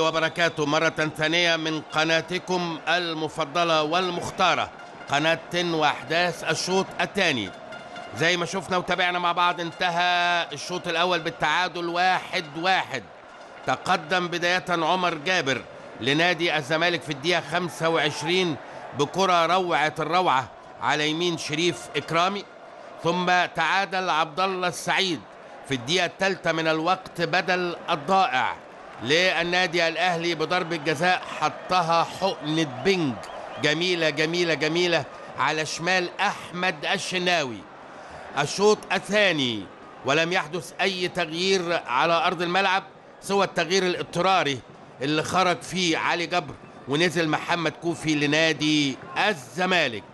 الله وبركاته مرة ثانية من قناتكم المفضلة والمختارة، قناة تن وأحداث الشوط الثاني. زي ما شفنا وتابعنا مع بعض، انتهى الشوط الأول بالتعادل 1-1. تقدم بداية عمر جابر لنادي الزمالك في الدقيقة 25 بكرة روعة الروعة على يمين شريف إكرامي، ثم تعادل عبد الله السعيد في الدقيقة الثالثة من الوقت بدل الضائع للنادي الأهلي بضربة جزاء حطها حقنة بنج جميلة جميلة جميلة على شمال أحمد الشناوي. الشوط الثاني ولم يحدث أي تغيير على أرض الملعب سوى التغيير الاضطراري اللي خرج فيه علي جبر ونزل محمد كوفي لنادي الزمالك.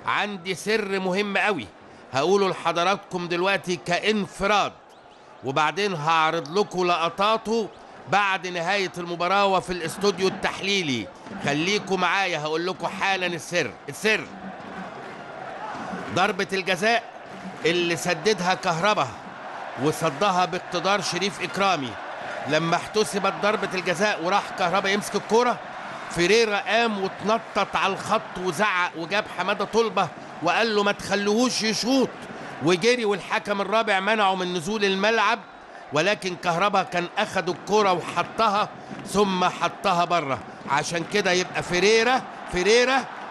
عندي سر مهم قوي هقوله لحضراتكم دلوقتي كانفراد، وبعدين هعرض لكم لقطاته بعد نهاية المباراة وفي الاستوديو التحليلي. خليكم معايا هقول لكم حالا السر. ضربة الجزاء اللي سددها كهربا وصدها باقتدار شريف إكرامي، لما احتسبت ضربة الجزاء وراح كهربا يمسك الكرة، فريرا قام واتنطط على الخط وزعق وجاب حمادة طلبة وقال له ما تخلوهوش يشوط، وجري والحكم الرابع منعه من نزول الملعب، ولكن كهربا كان أخد الكرة وحطها ثم حطها بره. عشان كده يبقى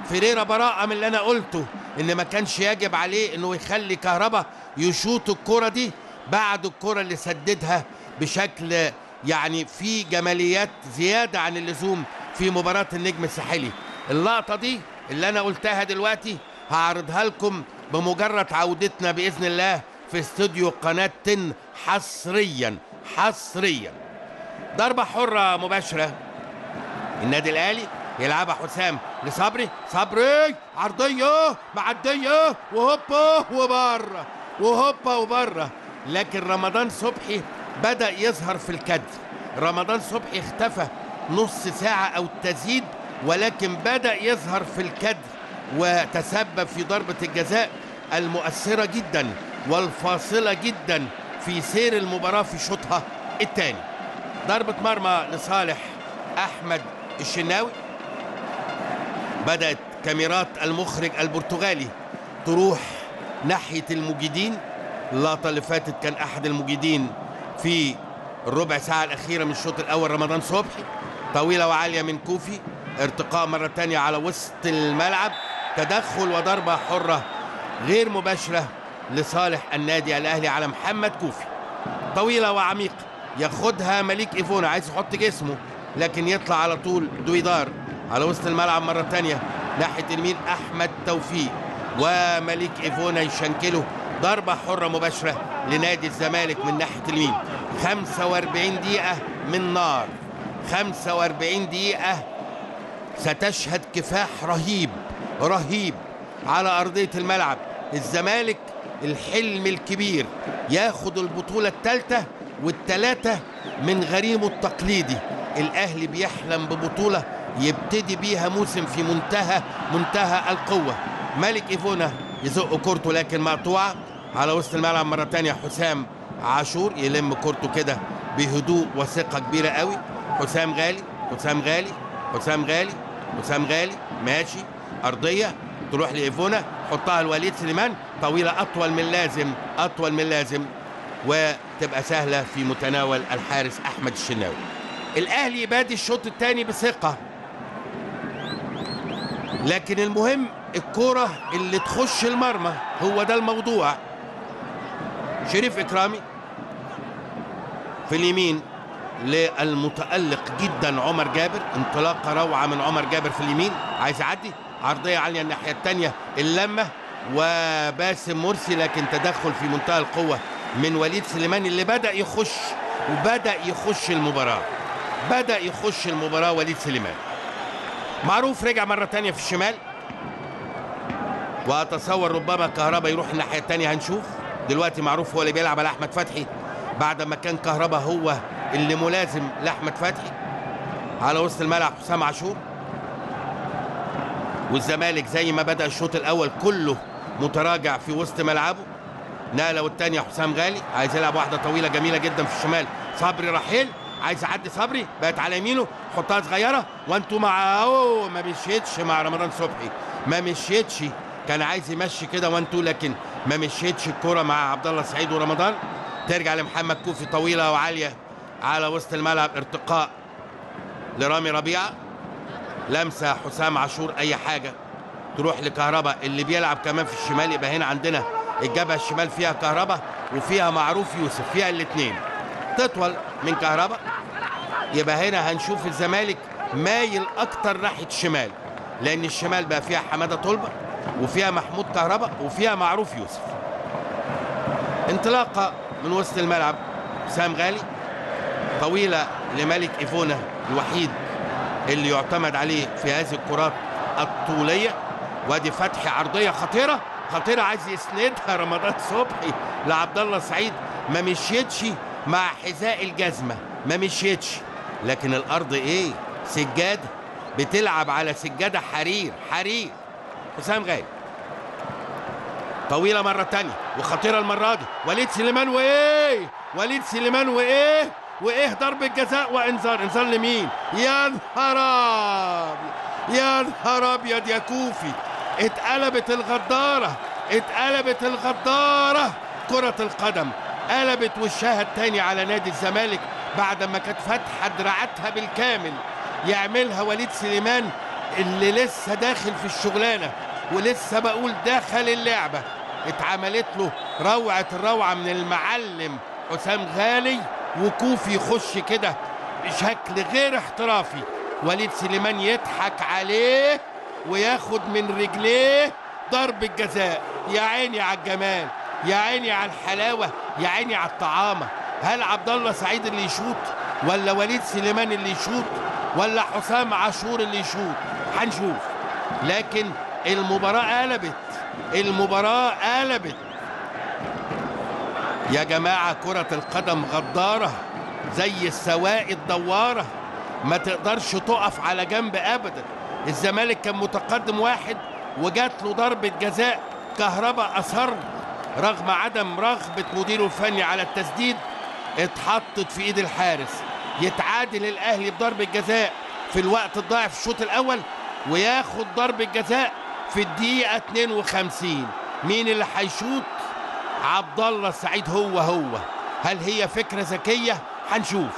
فريرا براءة من اللي أنا قلته إن ما كانش يجب عليه إنه يخلي كهربا يشوط الكرة دي بعد الكرة اللي سددها بشكل يعني في جماليات زيادة عن اللزوم في مباراة النجم الساحلي. اللقطة دي اللي أنا قلتها دلوقتي هعرضها لكم بمجرد عودتنا بإذن الله في استوديو قناة تن حصريا. ضربة حرة مباشرة النادي الأهلي يلعبها حسام لصبري، عرضية معدية وهوبا وبره، لكن رمضان صبحي بدأ يظهر في الكادر. رمضان صبحي اختفى نص ساعة أو تزيد، ولكن بدأ يظهر في الكادر وتسبب في ضربة الجزاء المؤثرة جدا والفاصلة جدا في سير المباراة في شوطها الثاني. ضربة مرمى لصالح أحمد الشناوي. بدأت كاميرات المخرج البرتغالي تروح ناحية المجيدين. اللقطة اللي فاتت كان أحد المجيدين في الربع ساعة الأخيرة من الشوط الأول رمضان صبحي. طويلة وعالية من كوفي، ارتقاء مرة تانية على وسط الملعب، تدخل وضربة حرة غير مباشرة لصالح النادي الأهلي على محمد كوفي. طويلة وعميقة ياخدها مليك إيفونا، عايز يحط جسمه لكن يطلع على طول دويدار على وسط الملعب مرة تانية ناحية اليمين أحمد توفيق، ومليك إيفونا يشنكله. ضربة حرة مباشرة لنادي الزمالك من ناحية اليمين. 45 دقيقة من نار، 45 دقيقة ستشهد كفاح رهيب على أرضية الملعب. الزمالك الحلم الكبير ياخد البطولة الثالثة والثلاثة من غريمه التقليدي. الأهلي بيحلم ببطولة يبتدي بيها موسم في منتهى القوة. ملك إيفونا يزق كورته لكن مقطوعة على وسط الملعب مرة تانية. حسام عاشور يلم كورته كده بهدوء وثقة كبيرة قوي. حسام غالي ماشي، أرضية تروح لإيفونا، حطها لوليد سليمان، طويلة أطول من اللازم وتبقى سهلة في متناول الحارس أحمد الشناوي. الأهلي يبادي الشوط الثاني بثقة، لكن المهم الكرة اللي تخش المرمى، هو ده الموضوع. شريف إكرامي في اليمين للمتألق جدا عمر جابر، انطلاقة روعة من عمر جابر في اليمين، عايز يعدي عرضية عالية الناحية الثانية، اللمة وباسم مرسي، لكن تدخل في منتهى القوة من وليد سليمان اللي بدأ يخش المباراة. وليد سليمان معروف رجع مرة تانية في الشمال، وأتصور ربما كهربا يروح الناحية التانية. هنشوف دلوقتي. معروف هو اللي بيلعب على أحمد فتحي بعد ما كان كهربا هو اللي ملازم لأحمد فتحي. على وسط الملعب حسام عاشور، والزمالك زي ما بدأ الشوط الأول كله متراجع في وسط ملعبه. نقلة والتانية حسام غالي عايز يلعب واحدة طويلة جميلة جدا في الشمال. صبري رحيل عايز يعدي صبري، بقت على يمينه، حطها صغيره وانتوا مع ما مشيتش مع رمضان صبحي، ما مشيتش. كان عايز يمشي كده وانتوا، لكن ما مشيتش الكرة مع عبد الله السعيد ورمضان. ترجع لمحمد كوفي طويله وعاليه على وسط الملعب، ارتقاء لرامي ربيعه، لمسه حسام عاشور، اي حاجه تروح لكهربا اللي بيلعب كمان في الشمال. يبقى هنا عندنا الجبهه الشمال فيها كهربا وفيها معروف يوسف، فيها الاثنين تطول من كهربا. يبقى هنا هنشوف الزمالك مايل اكتر ناحيه الشمال، لان الشمال بقى فيها حماده طلبه وفيها محمود كهربا وفيها معروف يوسف. انطلاقه من وسط الملعب، سام غالي طويله لملك ايفونا الوحيد اللي يعتمد عليه في هذه الكرات الطوليه. وادي فتحي عرضيه خطيره خطيره، عايز يسندها رمضان صبحي لعبد الله السعيد، ما مشيتش مع حذاء الجزمه، ما مشيتش. لكن الارض ايه؟ سجاده، بتلعب على سجاده حرير حرير. حسام غالي طويله مره تانية وخطيره المره دي، وليد سليمان وايه؟ وليد سليمان وايه ضربه جزاء وانذار. انذار لمين؟ يا نهار ابيض، يا نهار ابيض يا كوفي. اتقلبت الغداره، اتقلبت الغداره. كره القدم قلبت وشها التاني على نادي الزمالك بعد ما كانت فاتحه دراعاتها بالكامل. يعملها وليد سليمان اللي لسه داخل في الشغلانه، ولسه بقول دخل اللعبه. اتعملت له روعه الروعه من المعلم حسام غالي، وكوفي يخش كده بشكل غير احترافي. وليد سليمان يضحك عليه وياخد من رجليه ضربة جزاء. يا عيني على الجمال، يا عيني على الحلاوة، يا عيني على الطعامة. هل عبد الله سعيد اللي يشوط، ولا وليد سليمان اللي يشوط، ولا حسام عاشور اللي يشوط؟ هنشوف. لكن المباراة قلبت، المباراة قلبت يا جماعة. كرة القدم غدارة زي السواق الدوارة، ما تقدرش تقف على جنب أبدا. الزمالك كان متقدم واحد وجات له ضربة جزاء، كهربا أصر رغم عدم رغبة مديره الفني على التسديد، اتحطت في ايد الحارس. يتعادل الأهلي بضربة جزاء في الوقت الضائع في الشوط الأول، وياخد ضربة جزاء في الدقيقة 52. مين اللي هيشوط؟ عبد الله السعيد. هو هل هي فكرة ذكية؟ هنشوف.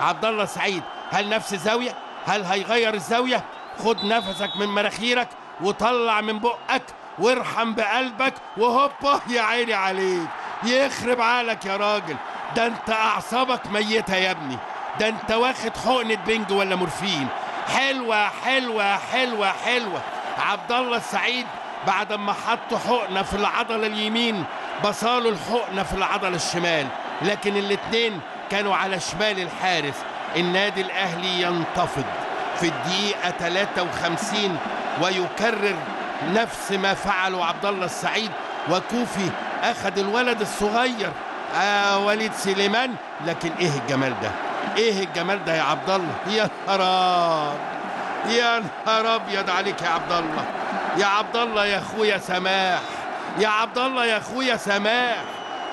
عبد الله السعيد هل نفس الزاوية؟ هل هيغير الزاوية؟ خد نفسك من مناخيرك وطلع من بقك وارحم بقلبك، وهوبا يا عيني عليك. يخرب عقلك يا راجل، ده انت اعصابك ميتة يا ابني، ده انت واخد حقنة بنج ولا مورفين. حلوة حلوة حلوة حلوة. عبد الله السعيد بعد ما حط حقنة في العضلة اليمين بصاله الحقنة في العضلة الشمال، لكن الاتنين كانوا على شمال الحارس. النادي الأهلي ينتفض في الدقيقة 53 ويكرر نفس ما فعله عبد الله السعيد. وكوفي أخذ الولد الصغير وليد سليمان. لكن إيه الجمال ده؟ إيه الجمال ده يا عبد الله؟ يا نهار، يا نهار أبيض عليك يا عبد الله، يا عبد الله يا أخويا سماح، يا عبد الله يا أخويا سماح.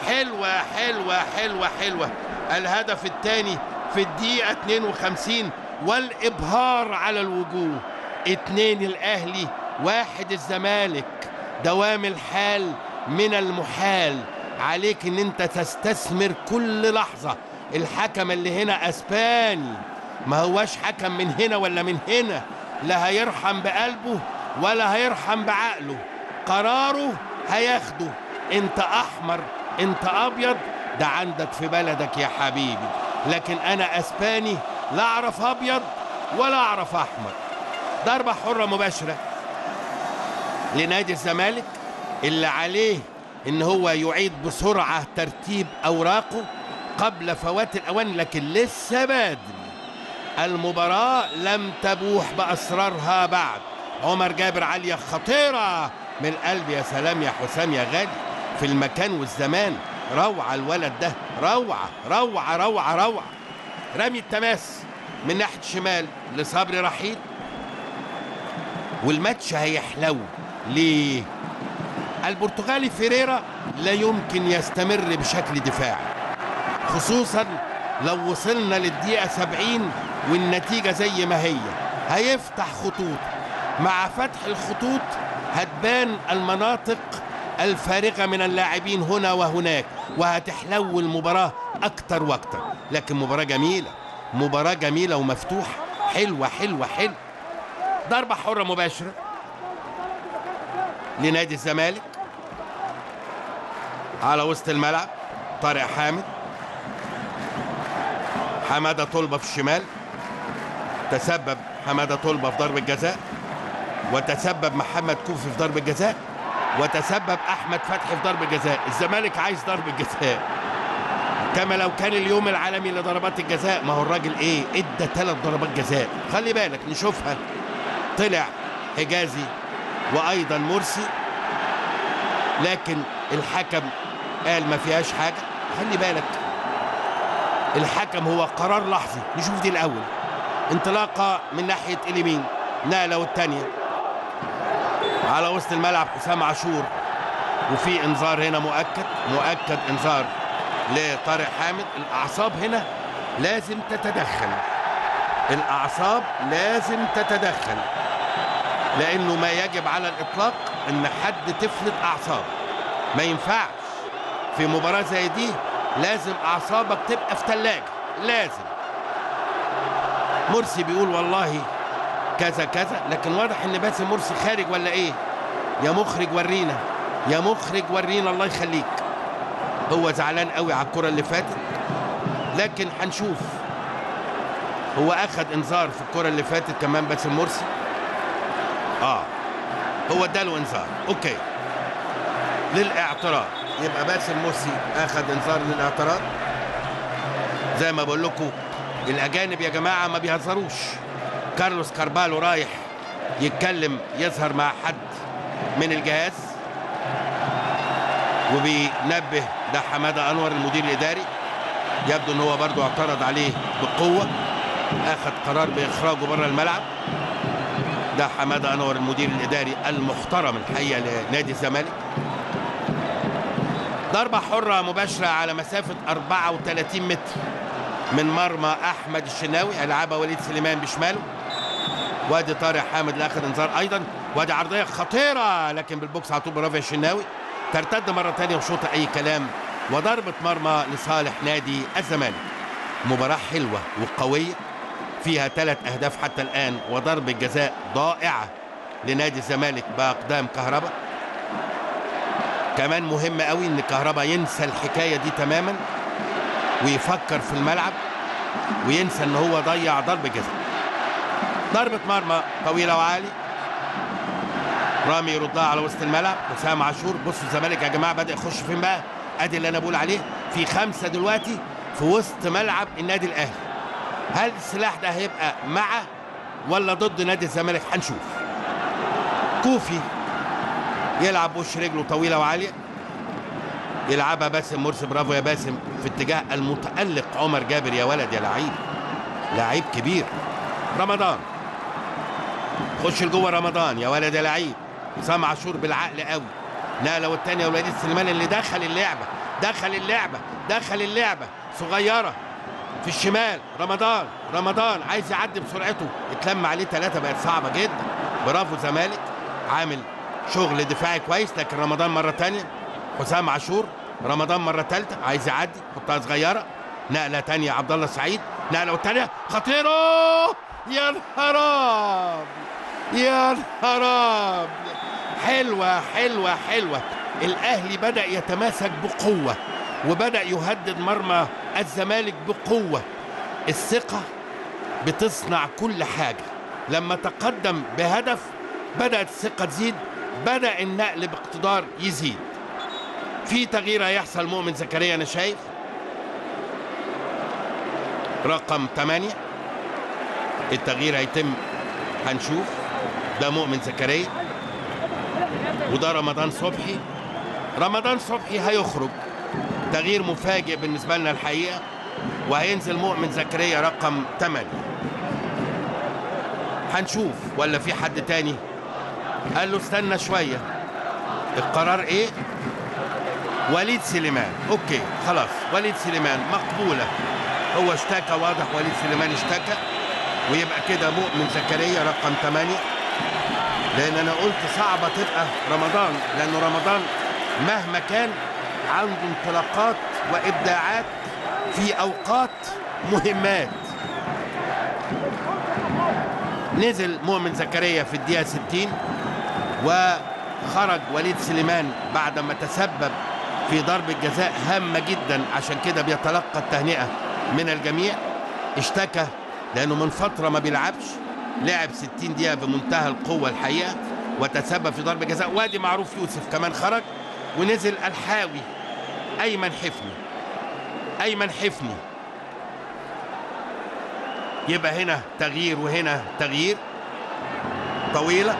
حلوة حلوة حلوة حلوة. الهدف الثاني في الدقيقة 52 والإبهار على الوجوه. 2 الأهلي 1 الزمالك. دوام الحال من المحال، عليك ان انت تستثمر كل لحظة. الحكم اللي هنا اسباني، ما هواش حكم من هنا ولا من هنا، لا هيرحم بقلبه ولا هيرحم بعقله. قراره هياخده. انت احمر انت ابيض، ده عندك في بلدك يا حبيبي، لكن انا اسباني، لا اعرف ابيض ولا اعرف احمر. ضربة حرة مباشرة لنادي الزمالك اللي عليه ان هو يعيد بسرعة ترتيب اوراقه قبل فوات الاوان، لكن لسه بدري. المباراة لم تبوح باسرارها بعد. عمر جابر عالية خطيرة من القلب. يا سلام يا حسام يا غالي، في المكان والزمان. روعة الولد ده، روعة روعة روعة روعة. رمي التماس من ناحية الشمال لصبري رحيل، والماتش هيحلو. ليه؟ البرتغالي فيريرا لا يمكن يستمر بشكل دفاعي، خصوصا لو وصلنا للدقيقة 70 والنتيجة زي ما هيفتح خطوط. مع فتح الخطوط هتبان المناطق الفارغة من اللاعبين هنا وهناك، وهتحلو المباراة أكتر وأكتر. لكن مباراة جميلة، مباراة جميلة ومفتوحة، حلوة حلوة حلوة. ضربة حرة مباشرة لنادي الزمالك على وسط الملعب. طارق حامد، حمادة طلبة في الشمال. تسبب حمادة طلبة في ضربة جزاء، وتسبب محمد كوفي في ضربة جزاء، وتسبب أحمد فتحي في ضربة جزاء. الزمالك عايز ضربة جزاء كما لو كان اليوم العالمي لضربات الجزاء. ما هو الراجل ادى 3 ضربات جزاء. خلي بالك نشوفها. طلع حجازي وايضا مرسي، لكن الحكم قال ما فيهاش حاجة. خلي بالك الحكم هو قرار لحظي. نشوف دي الاول. انطلاقة من ناحية اليمين، نقلة والتانية على وسط الملعب حسام عاشور، وفي انذار هنا مؤكد انذار لطارق حامد. الاعصاب هنا لازم تتدخل، الاعصاب لازم تتدخل، لانه ما يجب على الاطلاق ان حد تفلت اعصاب. ما ينفعش في مباراة زي دي، لازم اعصابك تبقى في ثلاجة. لازم. مرسي بيقول والله كذا كذا، لكن واضح ان باسم مرسي خارج ولا ايه؟ يا مخرج ورينا، يا مخرج ورينا الله يخليك. هو زعلان قوي على الكرة اللي فاتت، لكن هنشوف. هو اخذ انذار في الكرة اللي فاتت كمان باسم مرسي. هو اداله انذار. اوكي، للاعتراض. يبقى باسم مرسي اخذ انذار للاعتراض. زي ما بقول لكم الاجانب يا جماعه ما بيهزروش. كارلوس كاربالو رايح يتكلم، يظهر مع حد من الجهاز، وبينبه ده حماده انور المدير الاداري. يبدو ان هو برضو اعترض عليه بقوه، اخذ قرار باخراجه بره الملعب. ده حماده انور المدير الاداري المحترم الحقيقه لنادي الزمالك. ضربه حره مباشره على مسافه 34 متر من مرمى احمد الشناوي. العبها وليد سليمان بشماله، وادي طارق حامد اللي اخذ انذار ايضا. وادي عرضيه خطيره لكن بالبوكس على طول برافو الشناوي. ترتد مره ثانيه وشوطه اي كلام، وضربه مرمى لصالح نادي الزمالك. مباراه حلوه وقويه فيها 3 أهداف حتى الان، وضربه جزاء ضائعه لنادي الزمالك باقدام كهربا. كمان مهم قوي ان كهربا ينسى الحكايه دي تماما ويفكر في الملعب، وينسى ان هو ضيع ضربه جزاء. ضربه مرمى طويله وعالي، رامي يردها على وسط الملعب. حسام عاشور. بصوا الزمالك يا جماعه بدا يخش فين بقى. ادي اللي انا بقول عليه، في 5 دلوقتي في وسط ملعب النادي الاهلي. هل السلاح ده هيبقى مع ولا ضد نادي الزمالك؟ هنشوف. كوفي يلعب وش رجله طويله وعاليه، يلعبها باسم مرسي. برافو يا باسم، في اتجاه المتألق عمر جابر. يا ولد يا لعيب، لعيب كبير. رمضان خش لجوه. رمضان يا ولد يا لعيب. حسام عاشور بالعقل قوي. نقله والثانيه وليد سليمان اللي دخل اللعبه صغيره في الشمال. رمضان عايز يعدي بسرعته، اتلم عليه 3، بقت صعبه جدا. برافو زمالك، عامل شغل دفاعي كويس. لكن رمضان مره ثانيه. حسام عاشور. رمضان مره ثالثه عايز يعدي، حطها صغيره. نقله ثانيه عبد الله سعيد. نقله والثانيه خطيره. يا نهار ابيض، يا نهار ابيض. حلوه. الاهلي بدا يتماسك بقوه، وبدا يهدد مرمى الزمالك بقوه. الثقه بتصنع كل حاجه. لما تقدم بهدف بدات الثقه تزيد، بدا النقل باقتدار يزيد. في تغيير هيحصل. مؤمن زكريا انا شايف رقم 8. التغيير هيتم، هنشوف. ده مؤمن زكريا وده رمضان صبحي. رمضان صبحي هيخرج، تغيير مفاجئ بالنسبه لنا الحقيقه، وهينزل مؤمن زكريا رقم 8. هنشوف ولا في حد تاني. قال له استنى شويه. القرار ايه؟ وليد سليمان. اوكي خلاص، وليد سليمان مقبوله. هو اشتكى، واضح وليد سليمان اشتكى، ويبقى كده مؤمن زكريا رقم 8. لان انا قلت صعبة تبقى رمضان، لانه رمضان مهما كان عنده انطلاقات وابداعات في اوقات مهمات. نزل مؤمن زكريا في الدقيقة 60 وخرج وليد سليمان بعد ما تسبب في ضربة جزاء هامة جدا، عشان كده بيتلقى التهنئة من الجميع. اشتكى لأنه من فترة ما بيلعبش، لعب 60 دقيقة بمنتهى القوة الحقيقة وتسبب في ضربة جزاء. وادي معروف يوسف كمان خرج، ونزل الحاوي أيمن حفني. أيمن حفني يبقى هنا تغيير وهنا تغيير. طويلة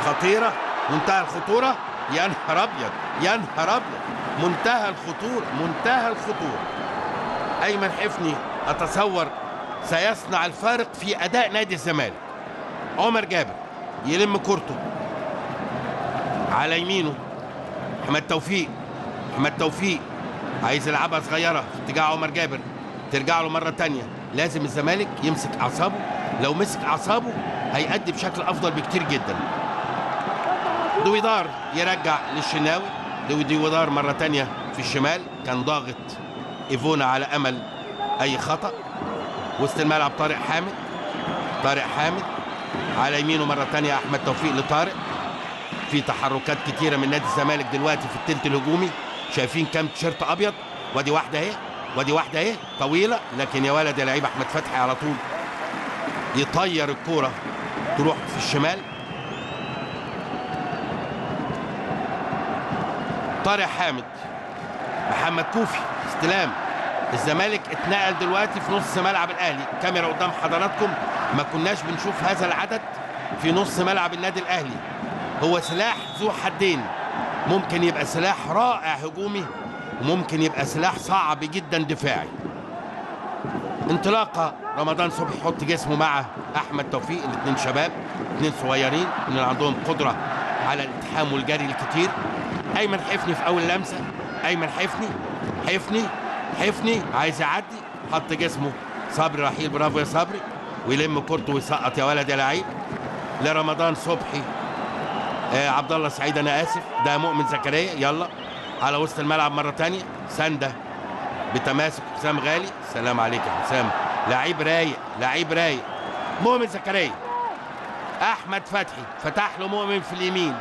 خطيرة منتهى الخطورة، يا نهار أبيض يا نهار أبيض، منتهى الخطورة منتهى الخطورة. أيمن حفني أتصور سيصنع الفارق في أداء نادي الزمالك. عمر جابر يلم كورته على يمينه، أحمد توفيق. أحمد توفيق عايز يلعبها صغيرة في اتجاه عمر جابر، ترجع له مرة تانية. لازم الزمالك يمسك أعصابه، لو مسك أعصابه هيأدي بشكل أفضل بكتير جدا. دويدار يرجع للشناوي. دويدار مرة تانية في الشمال، كان ضاغط إيفونا على أمل أي خطأ. وسط الملعب طارق حامد. طارق حامد على يمينه مرة تانية أحمد توفيق لطارق. في تحركات كتيرة من نادي الزمالك دلوقتي في التلت الهجومي. شايفين كام تيشيرت أبيض؟ وادي واحدة أهي، وادي واحدة أهي طويلة، لكن يا ولد يا لعيب أحمد فتحي على طول يطير الكورة تروح في الشمال. طارق حامد، محمد كوفي، استلام. الزمالك اتنقل دلوقتي في نص ملعب الاهلي. كاميرا قدام حضراتكم، ما كناش بنشوف هذا العدد في نص ملعب النادي الاهلي. هو سلاح ذو حدين، ممكن يبقى سلاح رائع هجومي وممكن يبقى سلاح صعب جدا دفاعي. انطلاقه رمضان صبحي يحط جسمه مع احمد توفيق، الاثنين شباب، اثنين صغيرين اللي عندهم قدره على الالتحام والجري الكتير. ايمن حفني في اول لمسه. ايمن حفني عايز يعدي، حط جسمه. صبري رحيل، برافو يا صبري، ويلم كورته ويسقط يا ولد يا لعيب لرمضان صبحي. عبد الله سعيد، انا اسف، ده مؤمن زكريا. يلا على وسط الملعب مره تانية، سنده بتماسك حسام غالي. سلام عليك يا حسام، لعيب رايق لعيب رايق. مؤمن زكريا، احمد فتحي فتح له مؤمن في اليمين،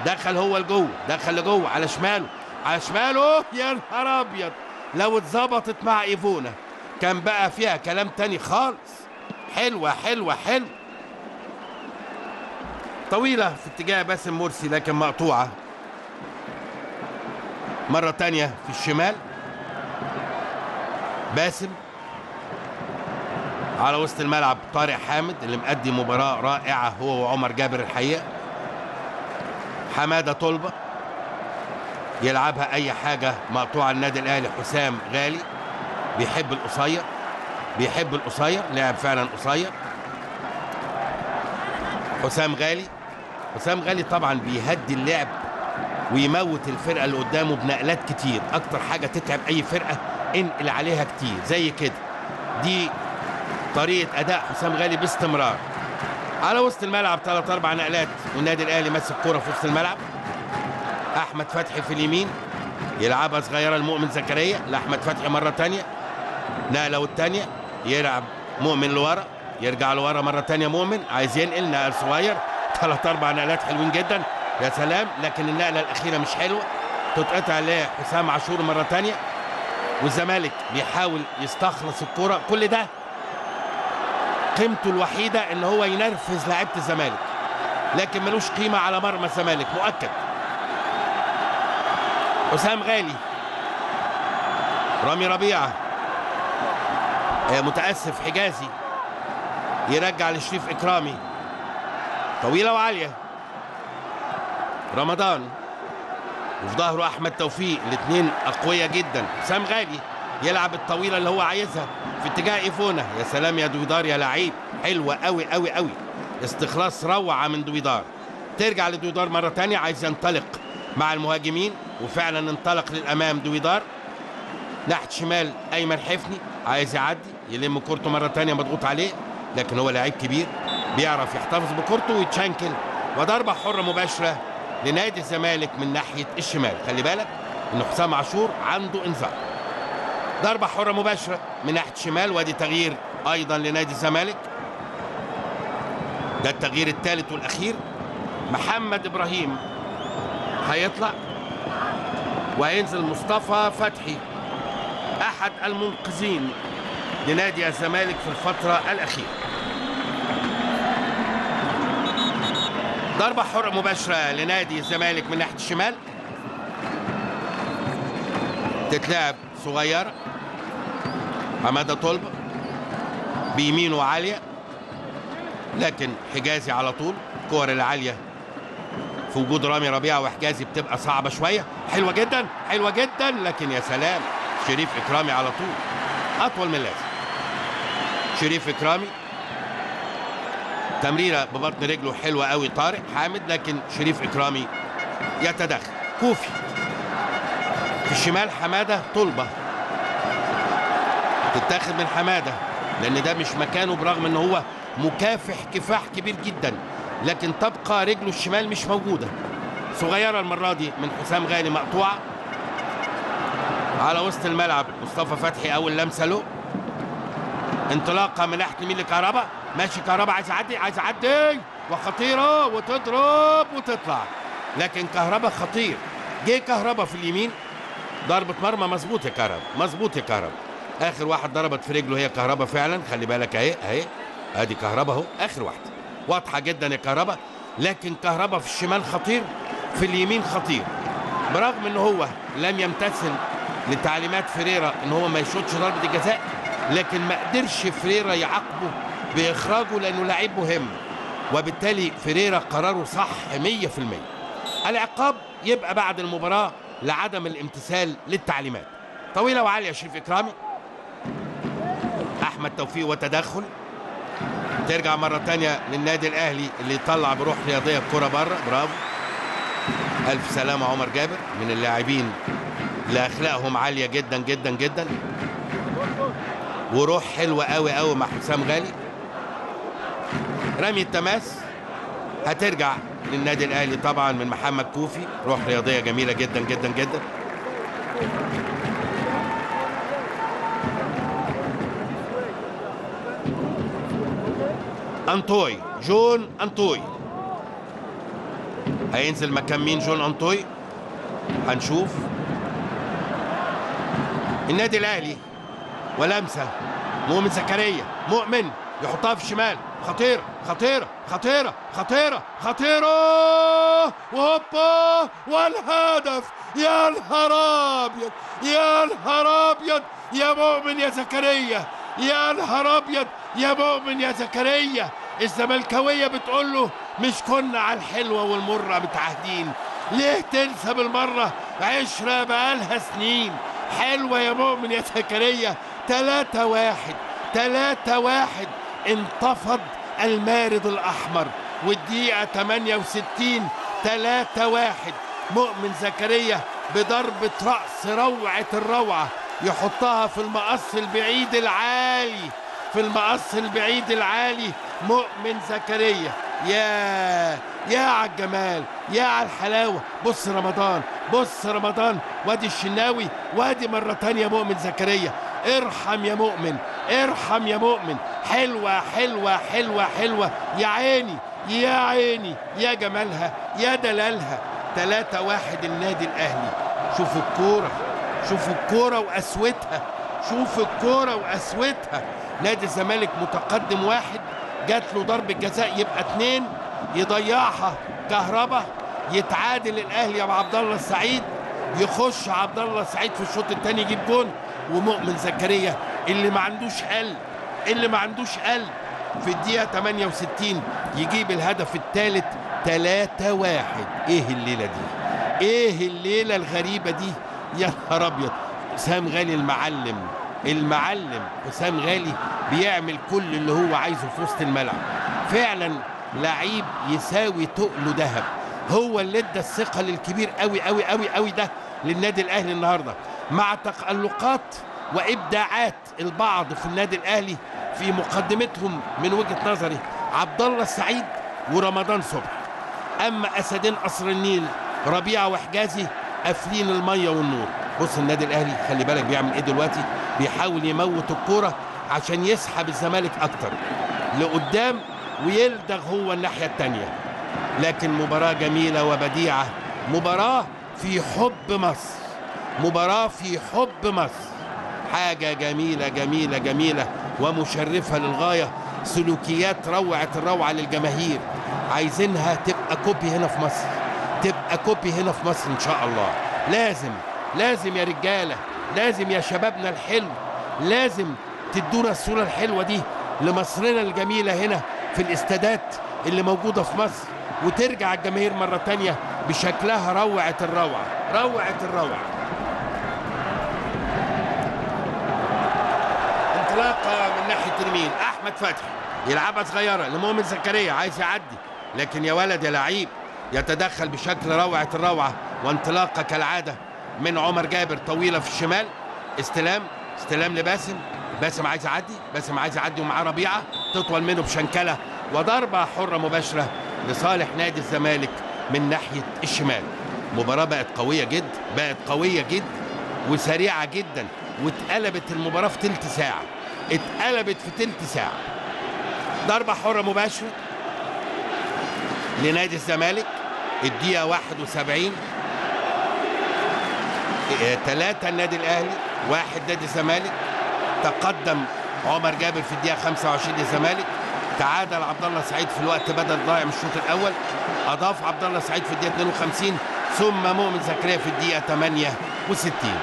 دخل هو لجوه، دخل لجوه على شماله، على شماله. يا نهار ابيض، لو اتظبطت مع ايفونا كان بقى فيها كلام تاني خالص. حلوه حلوه حلوه. طويله في اتجاه باسم مرسي لكن مقطوعه. مره تانية في الشمال، باسم على وسط الملعب. طارق حامد اللي مأدي مباراه رائعه هو وعمر جابر الحقيقه. حماده طلبه يلعبها اي حاجه مقطوعه النادي الاهلي. حسام غالي بيحب القصير، بيحب القصير، لعب فعلا قصير. حسام غالي طبعا بيهدي اللعب ويموت الفرقه اللي قدامه بنقلات كتير. اكتر حاجه تتعب اي فرقه انقل عليها كتير زي كده. دي طريقه اداء حسام غالي باستمرار. على وسط الملعب 3-4 نقلات والنادي الاهلي ماسك كوره في وسط الملعب. احمد فتحي في اليمين يلعبها صغيره لمؤمن زكريا، لاحمد فتحي مره تانية، نقله والتانية يلعب مؤمن لورا، يرجع لورا مره تانية. مؤمن عايز ينقل، نقل صغير، 3-4 نقلات حلوين جدا، يا سلام. لكن النقله الاخيره مش حلوه، تتقطع لحسام عاشور مره تانية. والزمالك بيحاول يستخلص الكوره. كل ده قيمته الوحيده ان هو ينرفز لاعيبه الزمالك، لكن ملوش قيمه على مرمى الزمالك مؤكد. حسام غالي، رامي ربيعه، متاسف حجازي، يرجع لشريف اكرامي، طويله وعاليه. رمضان وفي ظهره احمد توفيق، الاثنين اقوياء جدا. حسام غالي يلعب الطويله اللي هو عايزها في اتجاه ايفونا. يا سلام يا دويدار يا لعيب، حلوه قوي قوي قوي، استخلاص روعه من دويدار. ترجع لدويدار مره ثانيه، عايز ينطلق مع المهاجمين وفعلا انطلق للامام دويدار. ناحيه شمال ايمن حفني عايز يعدي، يلم كورته مره ثانيه مضغوط عليه، لكن هو لعيب كبير بيعرف يحتفظ بكورته ويتشنكل، وضربه حره مباشره لنادي الزمالك من ناحيه الشمال. خلي بالك ان حسام عاشور عنده انذار. ضربه حره مباشره من ناحيه الشمال، وادي تغيير ايضا لنادي الزمالك، ده التغيير الثالث والاخير. محمد ابراهيم هيطلع وهينزل مصطفى فتحي احد المنقذين لنادي الزمالك في الفتره الاخيره. ضربه حره مباشره لنادي الزمالك من ناحيه الشمال، تتلعب صغيره. حماده طلبه بيمينه عاليه، لكن حجازي على طول. الكور العاليه في وجود رامي ربيعه وحجازي بتبقى صعبه شويه. حلوه جدا حلوه جدا، لكن يا سلام شريف اكرامي على طول اطول من اللازم. شريف اكرامي تمريره ببطن رجله حلوه قوي طارق حامد، لكن شريف اكرامي يتدخل. كوفي في الشمال، حماده طلبه تتاخد من حماده لان ده مش مكانه، برغم ان هو مكافح كفاح كبير جدا، لكن تبقى رجله الشمال مش موجوده. صغيره المره دي من حسام غالي مقطوعه على وسط الملعب. مصطفى فتحي اول لمسه له، انطلاقه من ناحيه اليمين لكهربا، ماشي كهربا عايز يعدي عايز يعدي، وخطيره وتضرب وتطلع، لكن كهربا خطير. جه كهربا في اليمين، ضربه مرمى. مظبوط يا كهربا، مظبوط يا كهربا. اخر واحد ضربت في رجله هي كهربا فعلا. خلي بالك اهي اهي، ادي كهربا اهو اخر واحده، واضحه جدا يا كهربا. لكن كهربا في الشمال خطير، في اليمين خطير، برغم ان هو لم يمتثل لتعليمات فريرا ان هو ما يشوطش ضربه الجزاء، لكن ما قدرش فريرا يعاقبه باخراجه لانه لعيب مهم، وبالتالي فريرا قراره صح 100%. العقاب يبقى بعد المباراه لعدم الامتثال للتعليمات. طويله وعاليه شريف اكرامي، احمد توفيق وتدخل، ترجع مره ثانيه للنادي الاهلي اللي يطلع بروح رياضيه الكره بره. برافو، الف سلامه عمر جابر، من اللاعبين اللي اخلاقهم عاليه جدا جدا جدا، وروح حلوه قوي قوي مع حسام غالي. رمي التماس هترجع للنادي الاهلي طبعا من محمد كوفي، روح رياضيه جميله جدا جدا جدا. انطوي، جون انطوي هينزل مكان مين؟ جون انطوي، هنشوف. النادي الاهلي ولمسه مؤمن زكريا، مؤمن يحطها في الشمال، خطيره خطيره خطيره خطيره خطيره، وهوبا والهدف. يا نهار ابيض يا نهار ابيض يا مؤمن يا زكريا، يا نهار ابيض يا مؤمن يا زكريا. الزملكاويه بتقول له مش كنا على الحلوه والمره متعهدين؟ ليه تنسى بالمره؟ عشره بقالها سنين. حلوه يا مؤمن يا زكريا. 3-1 3-1. انتفض المارد الاحمر، والدقيقه 68 3-1. مؤمن زكريا بضربه راس روعه الروعه يحطها في المقص البعيد العالي، في المقص البعيد العالي. مؤمن زكريا، يا على الجمال، يا على الحلاوه. بص رمضان، بص رمضان، وادي الشناوي، وادي مره تانيه مؤمن زكريا. ارحم يا مؤمن، ارحم يا مؤمن. حلوه حلوه حلوه حلوه، يا عيني يا عيني يا جمالها يا دلالها. 3-1 النادي الاهلي. شوفوا الكوره، شوفوا الكوره وقسوتها، شوفوا الكوره وقسوتها. نادي الزمالك متقدم 1، جات له ضربه جزاء يبقى 2، يضيعها كهربا، يتعادل الاهلي يا ابو عبد الله السعيد، يخش عبد الله السعيد في الشوط الثاني يجيب جون. ومؤمن زكريا اللي ما عندوش قلب، اللي ما عندوش قلب، في الدقيقه 68 يجيب الهدف الثالث. 3-1. ايه الليله دي؟ ايه الليله الغريبه دي؟ يا نهار ابيض. حسام غالي المعلم، المعلم حسام غالي بيعمل كل اللي هو عايزه في وسط الملعب. فعلا لعيب يساوي تقله ذهب. هو اللي ادى الثقه الكبير قوي قوي قوي قوي ده للنادي الاهلي النهارده، مع تألقات وابداعات البعض في النادي الاهلي، في مقدمتهم من وجهة نظري عبد الله السعيد ورمضان صبحي. اما اسدين قصر النيل ربيعه وحجازي قافلين الميه والنور. بص النادي الاهلي خلي بالك بيعمل ايه دلوقتي، بيحاول يموت الكوره عشان يسحب الزمالك اكتر لقدام ويلدغ هو الناحيه الثانيه. لكن مباراه جميله وبديعه، مباراه في حب مصر، مباراه في حب مصر، حاجه جميله جميله جميله ومشرفه للغايه. سلوكيات روعه الروعه للجماهير، عايزينها تبقى كوبي هنا في مصر، تبقى كوبي هنا في مصر ان شاء الله. لازم يا رجاله، لازم يا شبابنا الحلو، لازم تدونا الصوره الحلوه دي لمصرنا الجميله هنا في الاستادات اللي موجوده في مصر، وترجع الجماهير مره تانيه بشكلها روعه الروعه، روعه الروعه. انطلاقه من ناحيه اليمين، احمد فتحي يلعبها صغيره لمؤمن زكريا، عايز يعدي لكن يا ولد يا لعيب يتدخل بشكل روعه الروعه. وانطلاقه كالعاده من عمر جابر طويله في الشمال، استلام لباسم، باسم عايز يعدي ومعاه ربيعه تطول منه بشنكله، وضربه حره مباشره لصالح نادي الزمالك من ناحيه الشمال. مباراه بقت قويه جدا وسريعه جدا، واتقلبت المباراه في تلت ساعه. ضربه حره مباشره لنادي الزمالك، الدقيقه 71، 3 النادي الاهلي 1 نادي الزمالك. تقدم عمر جابر في الدقيقه 25 للزمالك، تعادل عبد الله سعيد في الوقت بدل ضايع من الشوط الاول، اضاف عبد الله سعيد في الدقيقه 52، ثم مؤمن زكريا في الدقيقه 68.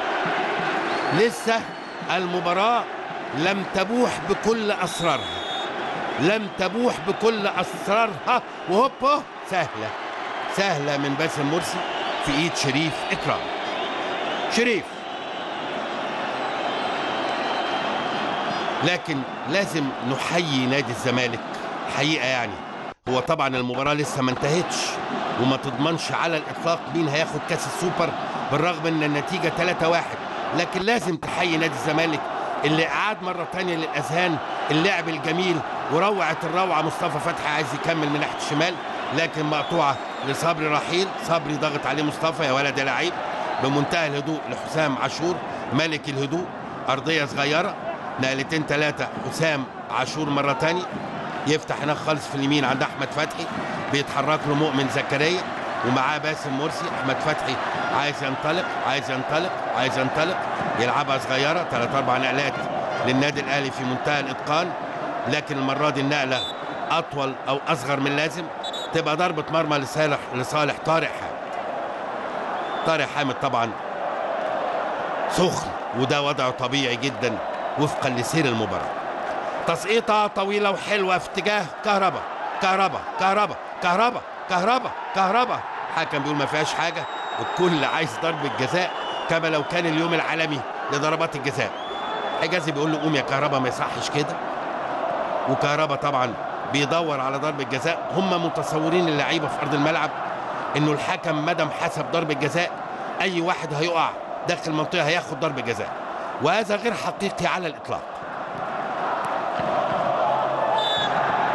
لسه المباراه لم تبوح بكل اسرارها، وهوبا سهله من باسم مرسي في ايد شريف اكرام. لكن لازم نحيي نادي الزمالك حقيقه، يعني هو طبعا المباراه لسه ما انتهتش وما تضمنش على الاطلاق مين هياخد كاس السوبر بالرغم ان النتيجه 3-1، لكن لازم تحيي نادي الزمالك اللي اعاد مره ثانيه للاذهان اللعب الجميل وروعه الروعه. مصطفى فتحي عايز يكمل من ناحيه الشمال لكن مقطوعه لصبري رحيل، صبري ضغط عليه مصطفى، يا ولد يا لعيب، بمنتهى الهدوء لحسام عاشور ملك الهدوء، ارضيه صغيره، نقلتين 3 حسام عاشور مره ثانيه، يفتح هناك خالص في اليمين عند احمد فتحي، بيتحرك له مؤمن زكريا ومعاه باسم مرسي. احمد فتحي عايز ينطلق يلعبها صغيره، 3-4 نقلات للنادي الاهلي في منتهى الاتقان، لكن المره دي النقله اطول او اصغر من اللازم، تبقى ضربه مرمى لصالح طارق حامد طبعا سخن، وده وضعه طبيعي جدا وفقا لسير المباراه. تسقيطه طويله وحلوه في اتجاه كهربا، حكم بيقول ما فيهاش حاجه، الكل عايز ضربه جزاء كما لو كان اليوم العالمي لضربات الجزاء. حجازي بيقول له قوم يا كهربا ما يصحش كده، وكهربا طبعا بيدور على ضربه جزاء. هم متصورين اللعيبه في ارض الملعب انه الحكم مدام حسب ضربه جزاء اي واحد هيقع داخل المنطقه هياخد ضربه جزاء، وهذا غير حقيقي على الاطلاق.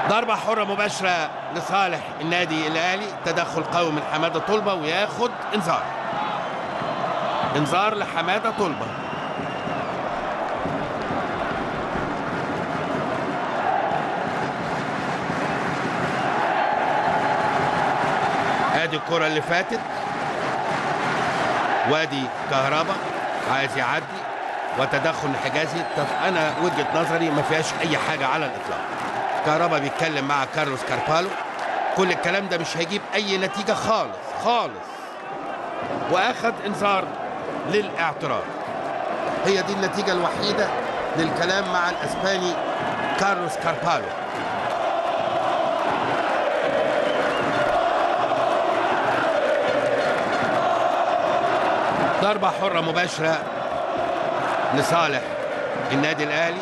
ضربه حره مباشره لصالح النادي الاهلي، تدخل قوي من حماده طلبه وياخد انذار لحماده طلبه. ادي الكره اللي فاتت، وادي كهربا عايز يعدي وتدخل حجازي. طب انا وجهه نظري ما فيهاش اي حاجه على الاطلاق. كهربا بيتكلم مع كارلوس كاربالو، كل الكلام ده مش هيجيب اي نتيجه خالص، واخد انذار للاعتراض. هي دي النتيجه الوحيده للكلام مع الاسباني كارلوس كاربالو. ضربة حرة مباشرة لصالح النادي الأهلي،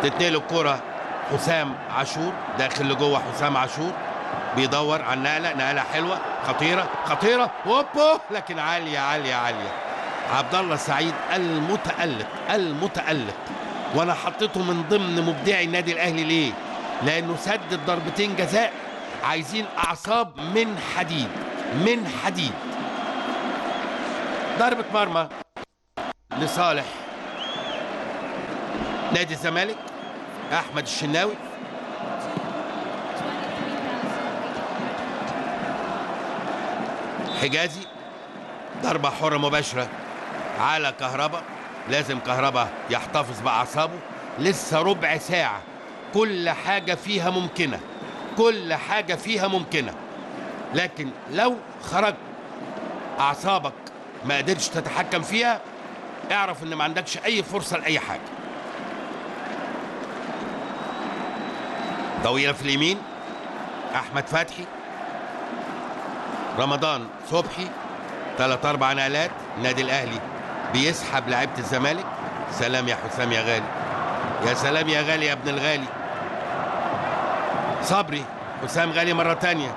تتنقل الكرة حسام عاشور داخل لجوه. حسام عاشور بيدور على النقلة، نقلة حلوة خطيرة هوبو، لكن عالية عبد الله السعيد المتألق، وانا حطيته من ضمن مبدعي النادي الاهلي. ليه؟ لانه سدد ضربتين جزاء عايزين اعصاب من حديد. ضربة مرمى لصالح نادي الزمالك. احمد الشناوي حجازي، ضربة حرة مباشرة على كهربا. لازم كهربا يحتفظ بأعصابه، لسه ربع ساعة، كل حاجة فيها ممكنة، لكن لو خرج أعصابك ما قدرتش تتحكم فيها، اعرف ان ما عندكش اي فرصة لأي حاجة. طويلة في اليمين، احمد فتحي، رمضان صبحي، 3-4 نقلات. النادي الاهلي بيسحب لعيبة الزمالك. سلام يا حسام يا غالي، يا سلام يا غالي يا ابن الغالي. صبري، حسام غالي مرة تانية.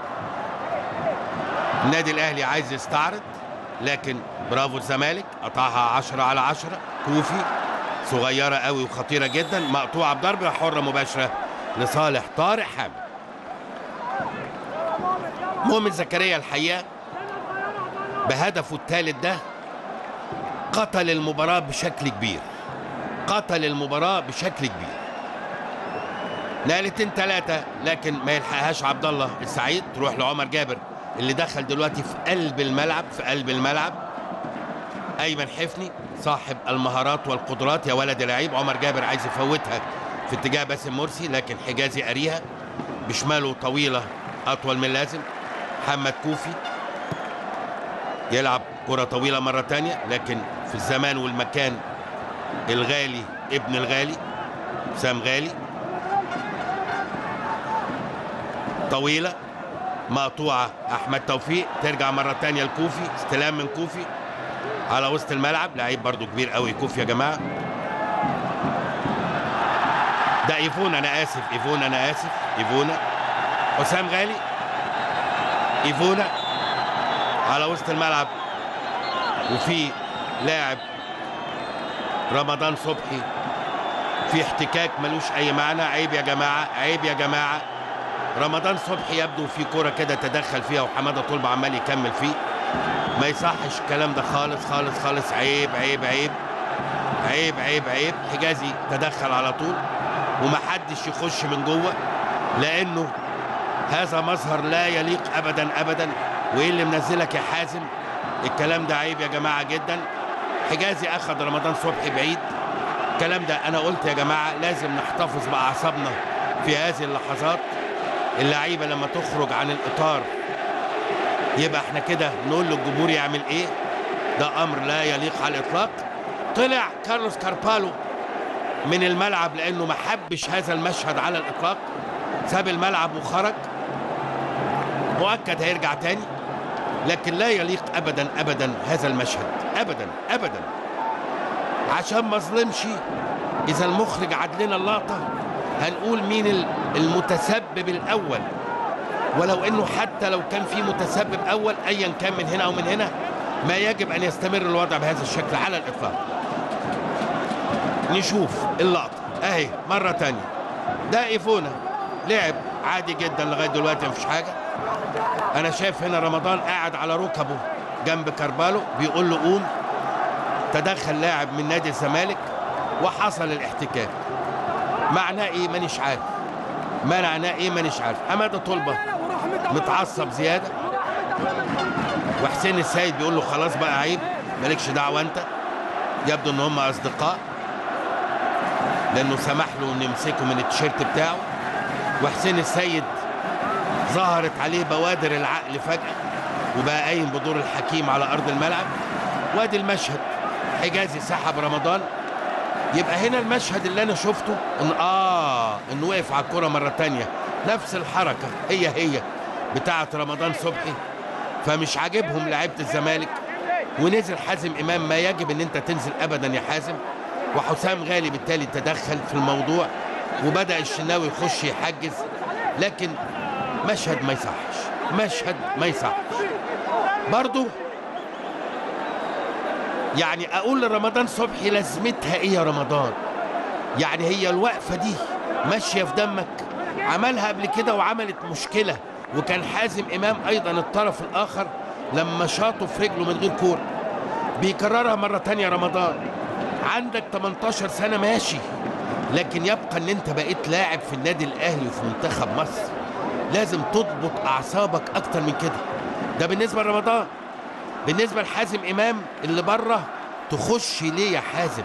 النادي الاهلي عايز يستعرض، لكن برافو الزمالك، قطعها 10-10. كوفي صغيرة قوي وخطيرة جدا، مقطوعة بضربة حرة مباشرة لصالح طارق حامد. مؤمن زكريا الحقيقة بهدفه الثالث ده قتل المباراة بشكل كبير. نقلتين 3 لكن ما يلحقهاش عبد الله السعيد، تروح لعمر جابر اللي دخل دلوقتي في قلب الملعب. ايمن حفني صاحب المهارات والقدرات يا ولد لعيب. عمر جابر عايز يفوتها في اتجاه باسم مرسي، لكن حجازي قاريها بشماله، طويلة اطول من اللازم. محمد كوفي يلعب كرة طويلة مرة تانية، لكن في الزمان والمكان الغالي ابن الغالي حسام غالي. طويلة مقطوعة، احمد توفيق ترجع مرة تانية لكوفي، استلام من كوفي على وسط الملعب. لعيب برضو كبير قوي كوفي يا جماعة. ده ايفونا، انا اسف ايفونا حسام غالي. ايفونا على وسط الملعب، وفي لاعب رمضان صبحي في احتكاك ملوش اي معنى. عيب يا جماعة. رمضان صبحي يبدو في كرة كده تدخل فيها وحمادة طلبة عمال يكمل فيه. ما يصحش الكلام ده خالص. عيب. حجازي تدخل على طول ومحدش يخش من جوه، لانه هذا مظهر لا يليق ابدا. وايه اللي منزلك يا حازم؟ الكلام ده عيب يا جماعة جدا. حجازي اخذ رمضان صبحي بعيد. الكلام ده انا قلت يا جماعة لازم نحتفظ باعصابنا في هذه اللحظات. اللعيبة لما تخرج عن الاطار يبقى احنا كده نقول للجمهور يعمل ايه. ده امر لا يليق على الاطلاق. طلع كارلوس كاربالو من الملعب لانه ما حبش هذا المشهد على الاطلاق، ساب الملعب وخرج. مؤكد هيرجع تاني، لكن لا يليق ابدا هذا المشهد ابدا. عشان ما اظلمش، اذا المخرج عاد لنا اللقطه هنقول مين المتسبب الاول، ولو انه حتى لو كان في متسبب اول ايا كان من هنا او من هنا، ما يجب ان يستمر الوضع بهذا الشكل على الاطلاق. نشوف اللقطه اهي مره تانية. ده ايفونا لعب عادي جدا لغايه دلوقتي، مفيش حاجه. انا شايف هنا رمضان قاعد على ركبه جنب كاربالو بيقول له قوم. تدخل لاعب من نادي الزمالك وحصل الاحتكاك. معناه ايه مانيش عارف. حماده طلبه متعصب زياده، وحسين السيد بيقول له خلاص بقى عيب، مالكش دعوه انت. يبدو ان هم اصدقاء لانه سمح له انه يمسكه من التيشيرت بتاعه. وحسين السيد ظهرت عليه بوادر العقل فجأة وبقى قايم بدور الحكيم على ارض الملعب. وادي المشهد، حجازي سحب رمضان. يبقى هنا المشهد اللي انا شفته انه وقف على الكرة مرة تانية، نفس الحركة هي بتاعة رمضان صبحي. فمش عاجبهم لعيبة الزمالك، ونزل حازم امام. ما يجب ان انت تنزل ابدا يا حازم. وحسام غالي بالتالي تدخل في الموضوع، وبدأ الشناوي يخش يحجز. لكن مشهد ما يصحش برضو. يعني اقول لرمضان صبحي لازمتها ايه يا رمضان؟ يعني هي الوقفه دي ماشيه في دمك؟ عملها قبل كده وعملت مشكله، وكان حازم امام ايضا الطرف الاخر لما شاطه في رجله من غير كوره. بيكررها مره تانية رمضان. عندك 18 سنه ماشي، لكن يبقى ان انت بقيت لاعب في النادي الاهلي وفي منتخب مصر، لازم تضبط اعصابك اكتر من كده. ده بالنسبه لرمضان. بالنسبه لحازم امام اللي بره، تخش ليه يا حازم؟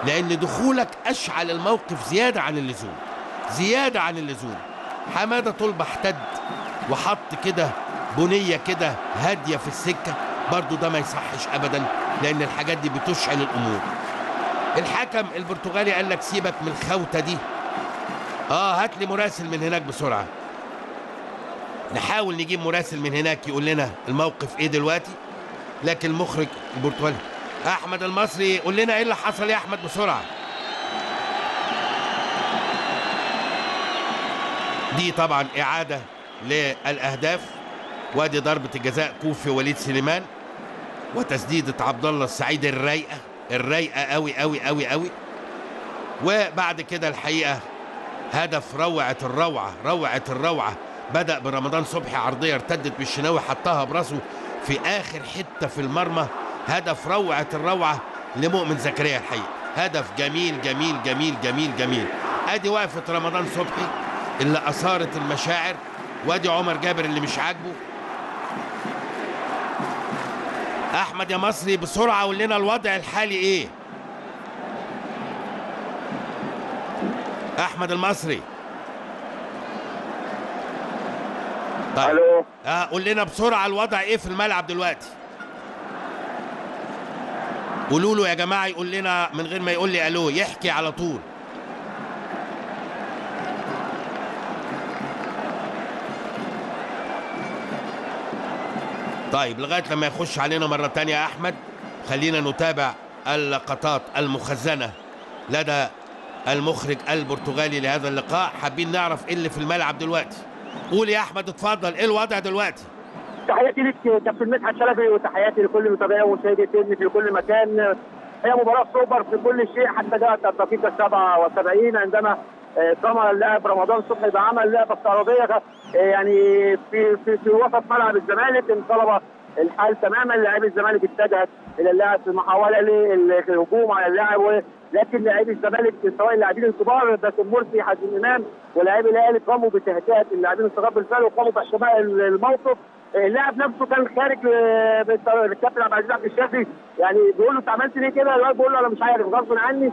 لان دخولك اشعل الموقف زياده عن اللزوم، زياده عن اللزوم. حماده طلب احتد وحط كده بنيه كده هاديه في السكه، برضو ده ما يصحش ابدا، لان الحاجات دي بتشعل الامور. الحكم البرتغالي قال لك سيبك من الخوته دي. هات لي مراسل من هناك بسرعه، نحاول نجيب مراسل من هناك يقول لنا الموقف ايه دلوقتي. لكن المخرج البرتغالي احمد المصري، قول لنا ايه اللي حصل يا احمد بسرعه. دي طبعا اعاده للاهداف، وادي ضربه الجزاء كوفي وليد سليمان، وتسديده عبد الله السعيد الرايقه الرايقه قوي قوي قوي قوي. وبعد كده الحقيقه هدف روعه الروعه روعه الروعه، بدأ برمضان صبحي عرضيه ارتدت بالشناوي حطها براسه في اخر حته في المرمى. هدف روعه الروعه لمؤمن زكريا، الحقيقه هدف جميل جميل جميل جميل جميل. ادي وقفه رمضان صبحي اللي اثارت المشاعر، وادي عمر جابر اللي مش عاجبه. احمد يا مصري بسرعه قول لنا الوضع الحالي ايه. احمد المصري. طيب الو. قول لنا بسرعه الوضع ايه في الملعب دلوقتي. قولوا له يا جماعه يقول لنا من غير ما يقول لي الو، يحكي على طول. طيب لغايه لما يخش علينا مره تانية يا احمد، خلينا نتابع اللقطات المخزنه لدى المخرج البرتغالي لهذا اللقاء. حابين نعرف ايه اللي في الملعب دلوقتي. قول يا احمد اتفضل، ايه الوضع دلوقتي؟ تحياتي لك كابتن مدحت شلبي، وتحياتي لكل متابعي ومشاهدي التلفزيون في كل مكان. هي مباراه سوبر في كل شيء حتى جاءت الدقيقه 77 عندما قام اللاعب رمضان صبحي بعمل لعبه استعراضيه يعني في وسط ملعب الزمالك. انقلب الحال تماما، لاعبي الزمالك اتجهت الى اللاعب في محاوله للهجوم على اللاعب، لكن لاعبي الزمالك سواء اللاعبين الكبار باسم مرسي حازم امام ولاعبي الاهلي قاموا بتهدئه اللاعبين الصغار بالفعل وقاموا باحتواء الموقف. اللاعب نفسه كان خارج الكابتن عبد العزيز عبد الشافي، يعني بيقول له انت عملت ليه كده؟ اللاعب بيقول له انا مش عارف غصب عني.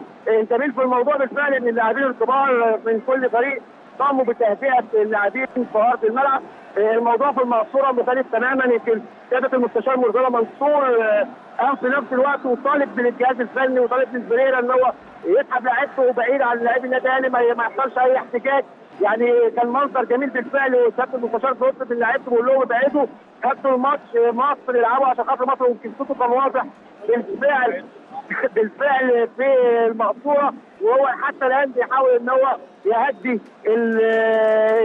جميل في الموضوع بالفعل ان اللاعبين الكبار من كل فريق قاموا بتهدئه اللاعبين في ارض الملعب. الموضوع في المقصوره مختلف تماما. يمكن سياده المستشار مرتضى منصور قام في نفس الوقت وطالب من الجهاز الفني وطالب من بريرا ان هو يسحب لاعيبته بعيد عن لاعبي النادي الاهلي، ما يحصلش اي احتكاك. يعني كان منظر جميل بالفعل، وسياده المستشار بيطلب من لعيبته بيقول لهم ابعدوا، خدوا الماتش مصر يلعبوا عشان خاطر مصر، ويمكن صوته كان واضح بالفعل بالفعل في المقصوره. وهو حتى الان بيحاول ان هو يهدي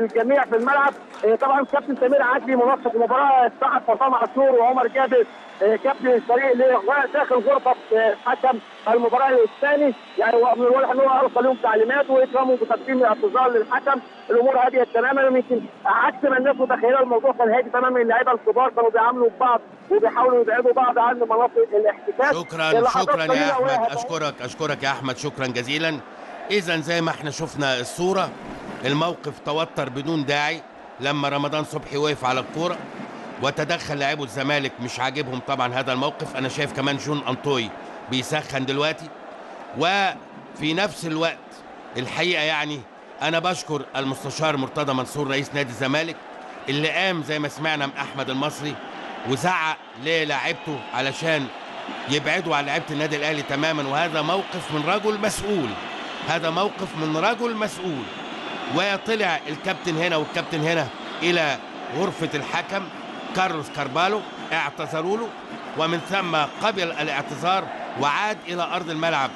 الجميع في الملعب. طبعا كابتن سمير عدلي منسق المباراه صاحب حسام عاشور وعمر جابر كابتن الفريق اللي داخل غرفه حكم المباراه الثاني، يعني من الواضح ان هو القى لهم تعليمات واكراموا بتقديم اعتذار للحكم. الامور هاديه تماما، يمكن عكس ما الناس متخيله الموضوع كان هادي تماما. اللعيبه الكبار كانوا بيعاملوا ببعض وبيحاولوا يبعدوا بعض عن مناطق الاحتكاك. شكرا يا احمد، اشكرك يا احمد، شكرا جزيلا. اذا زي ما احنا شفنا الصوره، الموقف توتر بدون داعي لما رمضان صبحي وقف على الكوره وتدخل لاعبو الزمالك. مش عاجبهم طبعا هذا الموقف. انا شايف كمان جون انطوي بيسخن دلوقتي. وفي نفس الوقت الحقيقه يعني انا بشكر المستشار مرتضى منصور رئيس نادي الزمالك اللي قام زي ما سمعنا من احمد المصري وزعق للاعيبته علشان يبعدوا عن لعيبه النادي الاهلي تماما. وهذا موقف من رجل مسؤول، هذا موقف من رجل مسؤول. وطلع الكابتن هنا والكابتن هنا الى غرفه الحكم كارلوس كاربالو، اعتذروا له ومن ثم قبل الاعتذار وعاد الى ارض الملعب.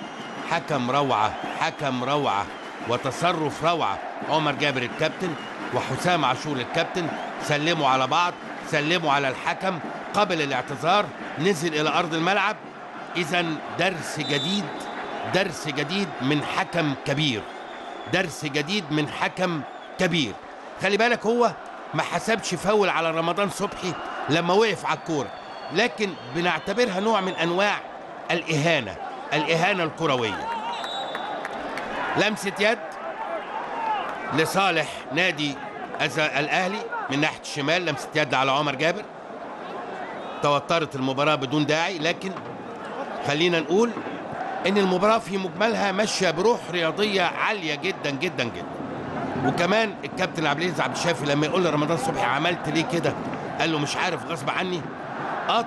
حكم روعه، حكم روعه وتصرف روعه. عمر جابر الكابتن وحسام عاشور الكابتن سلموا على بعض، سلموا على الحكم قبل الاعتذار، نزل الى ارض الملعب إذا درس جديد، درس جديد من حكم كبير، درس جديد من حكم كبير. خلي بالك هو ما حسبش فاول على رمضان صبحي لما وقف على الكورة، لكن بنعتبرها نوع من أنواع الإهانة، الإهانة الكروية. لمسة يد لصالح نادي الأهلي من ناحية الشمال، لمسة يد على عمر جابر. توترت المباراة بدون داعي، لكن خلينا نقول إن المباراة في مجملها ماشية بروح رياضية عالية جدا جدا جدا. وكمان الكابتن عبد العزيز عبد الشافي لما يقول لرمضان صبحي عملت ليه كده، قال له مش عارف غصب عني.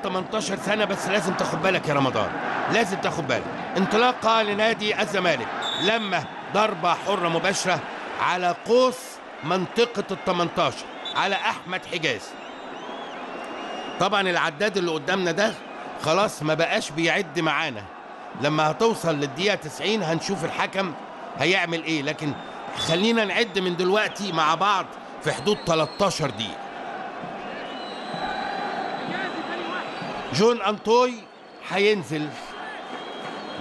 18 سنة بس لازم تاخد بالك يا رمضان، لازم تاخد بالك. انطلاقة لنادي الزمالك لما ضربة حرة مباشرة على قوس منطقة ال 18 على أحمد حجاز. طبعا العداد اللي قدامنا ده خلاص ما بقاش بيعد معانا، لما هتوصل للدقيقة 90 هنشوف الحكم هيعمل ايه، لكن خلينا نعد من دلوقتي مع بعض في حدود 13 دقيقة. جون أنطوي هينزل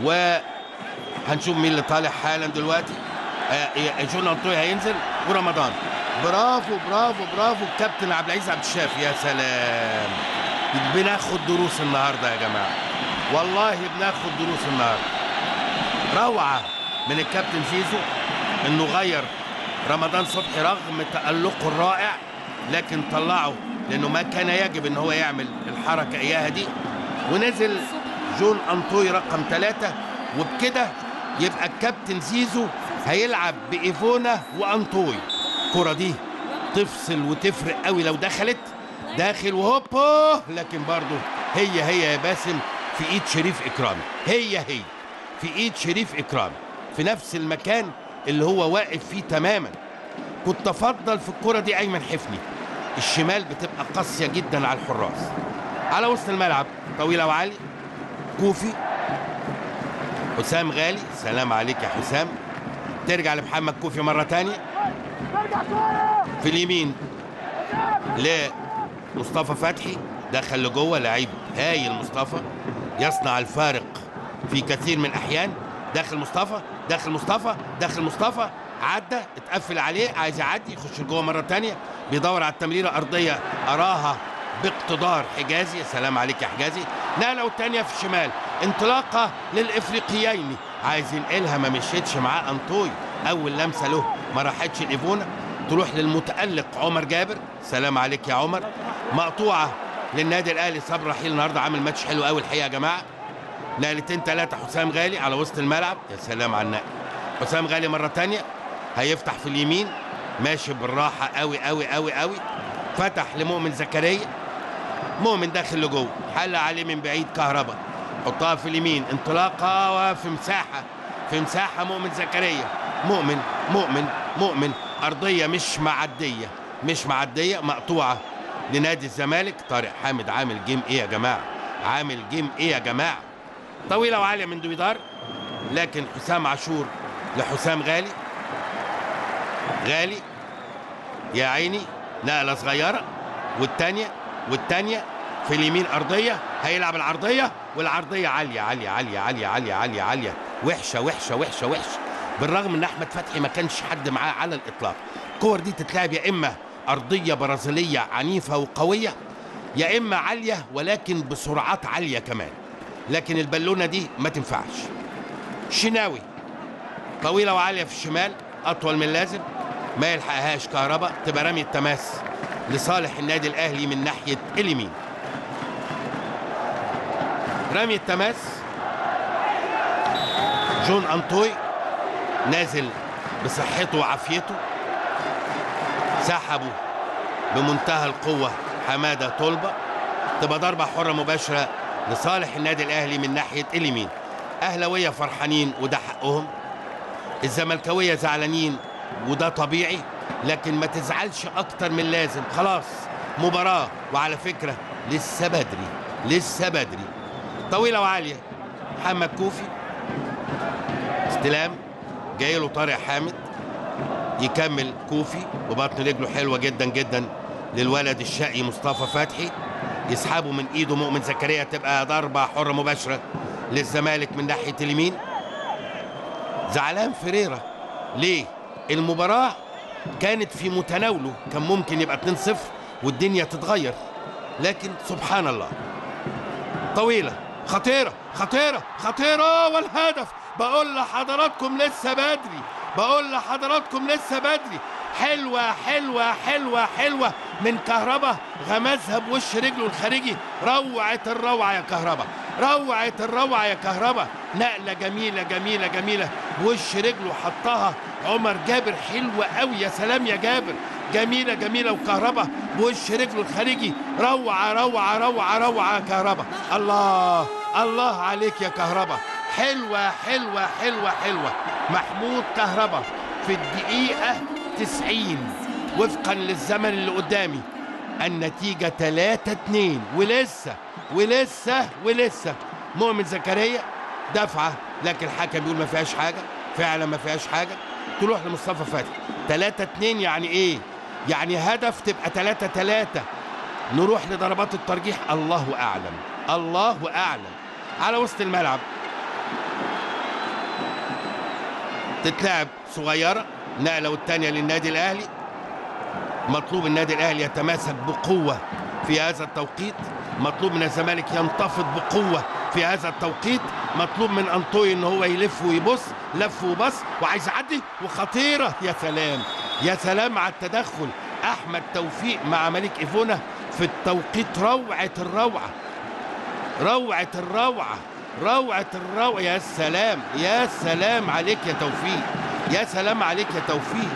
وهنشوف مين اللي طالع حالا دلوقتي. جون أنطوي هينزل ورمضان. برافو برافو برافو الكابتن عبد العزيز عبد الشافي. يا سلام، بناخد دروس النهارده يا جماعه، والله بناخد دروس النهارده. روعه من الكابتن زيزو انه غير رمضان صبحي رغم تألقه الرائع، لكن طلعه لانه ما كان يجب ان هو يعمل الحركه اياها دي، ونزل جون أنطوي رقم 3. وبكده يبقى الكابتن زيزو هيلعب بإيفونا وأنطوي. الكرة دي تفصل وتفرق قوي لو دخلت داخل وهوبا، لكن برضه هي يا باسم في ايد شريف إكرامي، هي في ايد شريف إكرامي في نفس المكان اللي هو واقف فيه تماما. كنت افضل في الكرة دي ايمن حفني، الشمال بتبقى قاسية جدا على الحراس. على وسط الملعب طويلة وعالي، كوفي، حسام غالي، سلام عليك يا حسام. ترجع لمحمد كوفي مرة تانية في اليمين لمصطفى فتحي، دخل لجوه، لعيب هايل مصطفى يصنع الفارق في كثير من الأحيان. داخل مصطفى عدى، اتقفل عليه، عايز يعدي، يخش لجوه مرة تانية، بيدور على التمريرة أرضية أراها باقتدار حجازي. سلام عليك يا حجازي. نقلة والتانية في الشمال، انطلاقة للإفريقيين، عايز ينقلها ما مشيتش معاه أنطوي. أول لمسة له ما راحتش الإيفونا، تروح للمتألق عمر جابر. سلام عليك يا عمر. مقطوعة للنادي الأهلي. صبري رحيل النهارده عامل ماتش حلو قوي الحقيقة يا جماعة. نقلتين 3 حسام غالي على وسط الملعب. يا سلام على النقل. حسام غالي مرة تانية هيفتح في اليمين، ماشي بالراحة قوي قوي قوي قوي، فتح لمؤمن زكريا، مؤمن داخل لجوه، حل عليه من بعيد كهربا، حطها في اليمين، انطلاقة وفي مساحة مؤمن زكريا. مؤمن أرضية مش معدية، مقطوعة لنادي الزمالك. طارق حامد عامل جيم ايه يا جماعة، طويلة وعالية من دويدار، لكن حسام عاشور لحسام غالي يا عيني، نقلة صغيرة، والتانية في اليمين أرضية، هيلعب العرضية، والعرضية عالية وحشة. بالرغم ان احمد فتحي ما كانش حد معاه على الاطلاق. الكور دي تتلعب يا اما أرضية برازيلية عنيفة وقوية، يا اما عالية ولكن بسرعات عالية كمان، لكن البالونة دي ما تنفعش. شناوي طويلة وعالية في الشمال، أطول من اللازم، ما يلحقهاش كهربا، تبقى رمي التماس لصالح النادي الأهلي من ناحية اليمين. رمي التماس، جون أنطوي نازل بصحته وعافيته، سحبه بمنتهى القوة حمادة طلبة، تبقى ضربة حرة مباشرة لصالح النادي الأهلي من ناحية اليمين. أهلاوية فرحانين وده حقهم، الزملكاوية زعلانين وده طبيعي، لكن ما تزعلش أكتر من لازم، خلاص مباراة. وعلى فكرة لسه بدري. طويلة وعالية، محمد كوفي، استلام جاي له طارق حامد، يكمل كوفي وبطن رجله حلوة جدا جدا للولد الشقي مصطفى فتحي، يسحبه من ايده مؤمن زكريا، تبقى ضربة حرة مباشرة للزمالك من ناحية اليمين. زعلان فيريرا ليه؟ المباراة كانت في متناوله، كان ممكن يبقى 2-0 والدنيا تتغير، لكن سبحان الله. طويلة خطيرة خطيرة خطيرة والهدف. بقول لحضراتكم لسه بدري، بقول لحضراتكم لسه بدري. حلوة حلوة حلوة حلوة من كهربا، غمزها بوش رجله الخارجي. روعة الروعة يا كهربا، روعة الروعة يا كهربا. نقلة جميلة جميلة جميلة بوش رجله حطها عمر جابر. حلوة قوي، يا سلام يا جابر. جميلة جميلة، وكهربا بوش رجله الخارجي. روعة روعة روعة روعة يا كهربا. الله الله عليك يا كهربا. حلوة حلوة حلوة حلوة. محمود كهربا في الدقيقة 90 وفقا للزمن اللي قدامي. النتيجة 3-2 ولسه ولسه ولسه. مؤمن زكريا دفعة، لكن الحكم بيقول ما فيهاش حاجة. فعلا ما فيهاش حاجة. تروح لمصطفى فتحي. 3-2 يعني ايه؟ يعني هدف تبقى 3-3. نروح لضربات الترجيح. الله أعلم الله أعلم. على وسط الملعب تتلعب صغيرة، نقلة والتانية للنادي الأهلي. مطلوب النادي الأهلي يتماسك بقوة في هذا التوقيت. مطلوب من الزمالك ينتفض بقوة في هذا التوقيت. مطلوب من أنطوي إن هو يلف ويبص. لف وبص وعايز يعدي وخطيرة. يا سلام يا سلام على التدخل. أحمد توفيق مع ملك إيفونا في التوقيت. روعة الروعة، روعة الروعة، روعة الروعة. يا سلام يا سلام عليك يا توفيق، يا سلام عليك يا توفيق.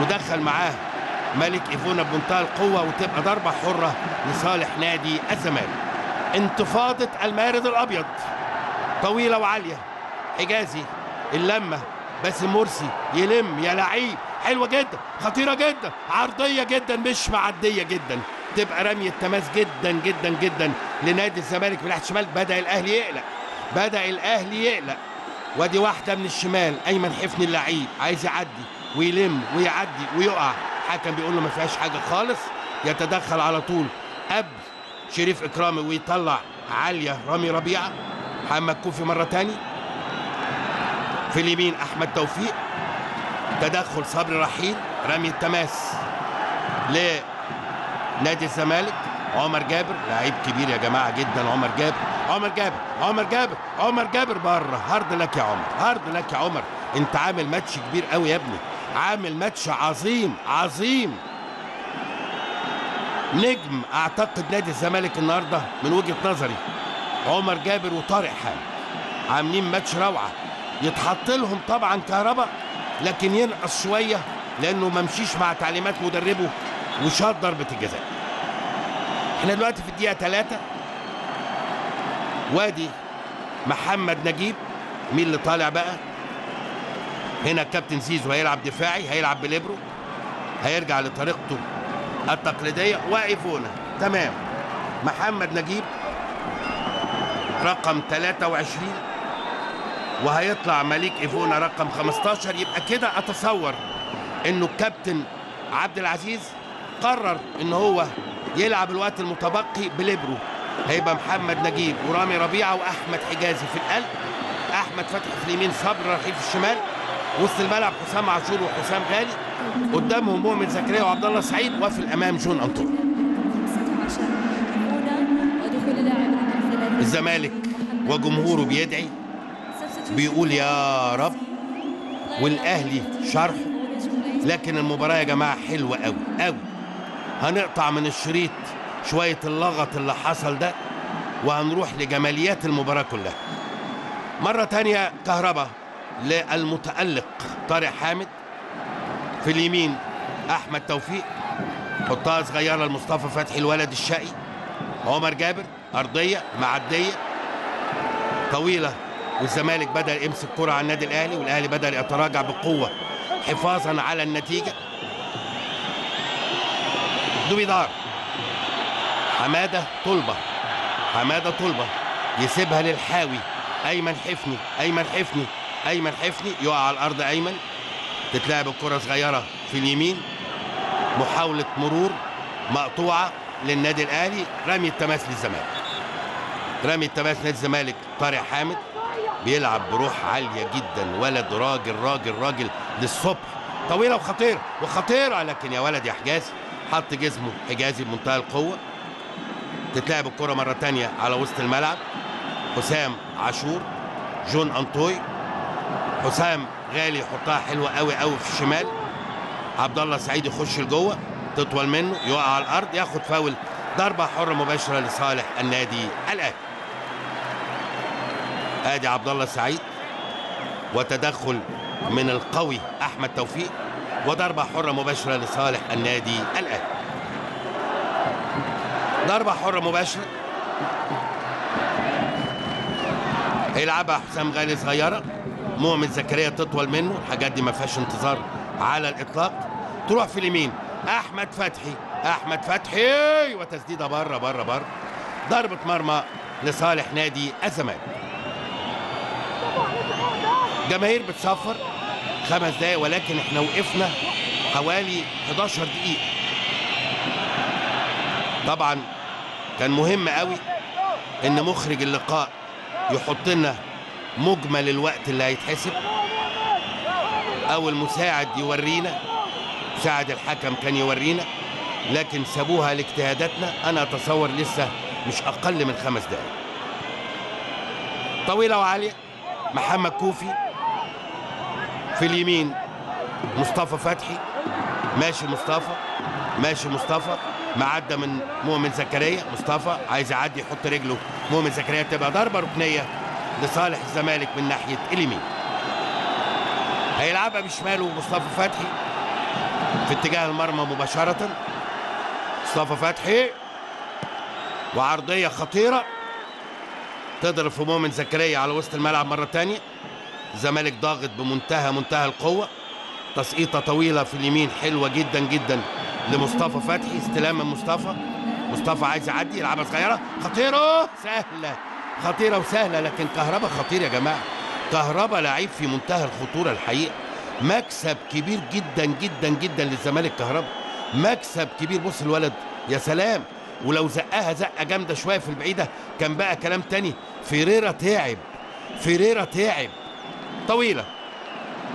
ودخل معاه ملك إيفونا بمنتهى القوة، وتبقى ضربة حرة لصالح نادي الزمالك. انتفاضة المارد الأبيض طويلة وعالية. حجازي اللمة، باسم مرسي يلم. يا لعيب، حلوة جدا، خطيرة جدا، عرضية جدا، مش معدية جدا. تبقى رمية تماس جدا جدا جدا لنادي الزمالك من ناحية الشمال. بدأ الأهلي يقلق، بدأ الأهلي يقلق. وادي واحدة من الشمال، أيمن حفني اللعيب عايز يعدي ويلم ويعدي ويقع. حكم بيقول له ما فيهاش حاجة خالص. يتدخل على طول قبل شريف إكرامي ويطلع عالية رامي ربيعة. محمد كوفي مرة تاني في اليمين. أحمد توفيق تدخل صبري رحيل. رمي التماس لنادي الزمالك. عمر جابر لعيب كبير يا جماعة جدا. عمر جابر عمر جابر عمر جابر عمر جابر بره. هارد لك يا عمر، هارد لك يا عمر. انت عامل ماتش كبير قوي يا ابني، عامل ماتش عظيم عظيم. نجم اعتقد نادي الزمالك النهارده من وجهة نظري عمر جابر وطارق حامد. عاملين ماتش روعة. يتحط لهم طبعا كهربا، لكن ينقص شوية لانه ما مشيش مع تعليمات مدربه وشاط ضربة الجزاء. احنا دلوقتي في الدقيقة 3. وادي محمد نجيب. مين اللي طالع بقى هنا؟ الكابتن زيزو هيلعب دفاعي، هيلعب بليبرو، هيرجع لطريقته التقليدية. وايفونا تمام. محمد نجيب رقم 23 وهيطلع مليك إيفونا رقم 15. يبقى كده اتصور انه الكابتن عبد العزيز قرر ان هو يلعب الوقت المتبقي بليبرو. هيبقى محمد نجيب ورامي ربيعة واحمد حجازي في القلب، احمد فتحي في اليمين، صبري رحيل في الشمال. وسط الملعب حسام عاشور وحسام غالي. قدامهم مؤمن زكريا وعبد الله سعيد، وفي الامام جون انطوني. الزمالك وجمهوره بيدعي، بيقول يا رب، والاهلي شرح. لكن المباراة يا جماعة حلوة قوي قوي. هنقطع من الشريط شوية اللغط اللي حصل ده وهنروح لجماليات المباراة كلها. مرة تانية كهربا للمتألق طارق حامد. في اليمين أحمد توفيق، حطها صغيرة لمصطفى فتحي الولد الشقي. عمر جابر أرضية معدية طويلة، والزمالك بدأ يمسك كرة على النادي الأهلي، والأهلي بدأ يتراجع بقوة حفاظا على النتيجة. دوبيدار، حمادة طلبة، حمادة طلبة يسيبها للحاوي أيمن حفني، أيمن حفني، أيمن حفني يقع على الأرض. أيمن تتلعب الكرة صغيرة في اليمين، محاولة مرور مقطوعة للنادي الأهلي. رمي التماس للزمالك. رامي التماس نادي الزمالك طارق حامد بيلعب بروح عاليه جدا، ولد راجل راجل راجل للصبح، طويله وخطيره وخطيره، لكن يا ولد يا حجازي حط جسمه حجازي بمنتهى القوه. تتلعب الكره مره تانية على وسط الملعب، حسام عاشور، جون انطوي، حسام غالي يحطها حلوه قوي قوي في الشمال، عبد الله سعيد يخش لجوه، تطول منه يقع على الارض، ياخد فاول، ضربه حره مباشره لصالح النادي الاهلي. ادي عبد الله سعيد وتدخل من القوي احمد توفيق، وضربه حره مباشره لصالح النادي الاهلي. ضربه حره مباشره هيلعبها حسام غالي صغيره، مؤمن زكريا تطول منه، الحاجات دي ما فيهاش انتظار على الاطلاق، تروح في اليمين احمد فتحي، احمد فتحي وتسديده بره بره بره، ضربه مرمى لصالح نادي الزمالك. جماهير بتصفر 5 دقايق، ولكن احنا وقفنا حوالي 11 دقيقة. طبعا كان مهم قوي ان مخرج اللقاء يحط لنا مجمل الوقت اللي هيتحسب، او المساعد يورينا، مساعد الحكم كان يورينا، لكن سابوها لاجتهاداتنا. انا اتصور لسه مش اقل من 5 دقايق. طويلة وعالية، محمد كوفي في اليمين، مصطفى فتحي، ماشي مصطفى، ماشي مصطفى، معدى من مؤمن زكريا، مصطفى عايز يعدي يحط رجله، مؤمن زكريا، تبقى ضربة ركنية لصالح الزمالك من ناحية اليمين. هيلعبها بشماله مصطفى فتحي في اتجاه المرمى مباشرة، مصطفى فتحي وعرضية خطيرة تضرب في مؤمن زكريا على وسط الملعب مرة تانية. الزمالك ضاغط بمنتهى القوة، تسقيطة طويلة في اليمين حلوة جدا جدا لمصطفى فتحي، استلام من مصطفى، مصطفى عايز يعدي، يلعبها صغيرة خطيرة سهلة، خطيرة وسهلة، لكن كهربا خطير يا جماعة، كهربا لعيب في منتهى الخطورة الحقيقة، مكسب كبير جدا جدا جدا للزمالك كهربا، مكسب كبير. بص الولد يا سلام، ولو زقها زقة جامدة شوية في البعيدة كان بقى كلام تاني. فيريرا تعب، فيريرا تعب. طويلة،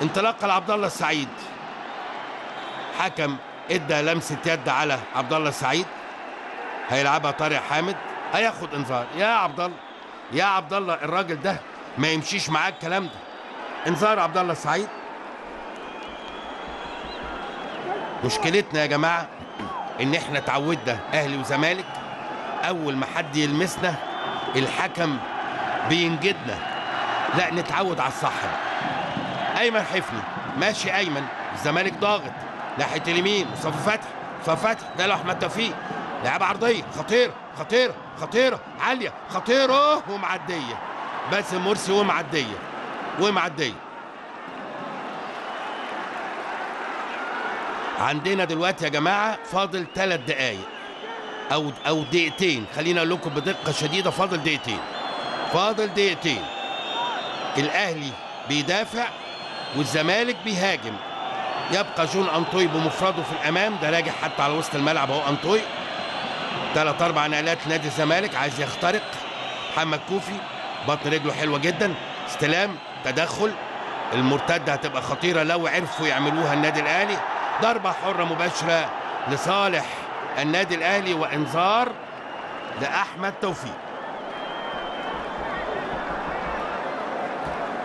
انطلاقة لعبد الله السعيد، حكم ادى لمسة يد على عبد الله السعيد، هيلعبها طارق حامد، هياخد انذار. يا عبد الله، يا عبد الله، الراجل ده ما يمشيش معاه الكلام ده. انذار عبد الله السعيد. مشكلتنا يا جماعة ان احنا اتعودنا اهلي وزمالك اول ما حد يلمسنا الحكم بينجدنا، لا نتعود على الصح بقى. ايمن حفني ماشي، ايمن، الزمالك ضاغط ناحيه اليمين، مصطفى فتحي، مصطفى فتحي ده له احمد توفيق، لعبه عرضيه خطيره خطيره خطيره عاليه خطيره ومعديه، باسم مرسي ومعديه ومعديه. عندنا دلوقتي يا جماعه فاضل 3 دقائق او دقيقتين، خلينا اقول لكم بدقه شديده، فاضل دقيقتين، فاضل دقيقتين. الاهلي بيدافع والزمالك بيهاجم، يبقى جون انطوي بمفرده في الامام، ده راجع حتى على وسط الملعب اهو انطوي، 3 4 نقلات نادي الزمالك، عايز يخترق. محمد كوفي بطن رجله حلوه جدا، استلام، تدخل، المرتده هتبقى خطيره لو عرفوا يعملوها النادي الاهلي، ضربه حره مباشره لصالح النادي الاهلي، وانذار لاحمد توفيق.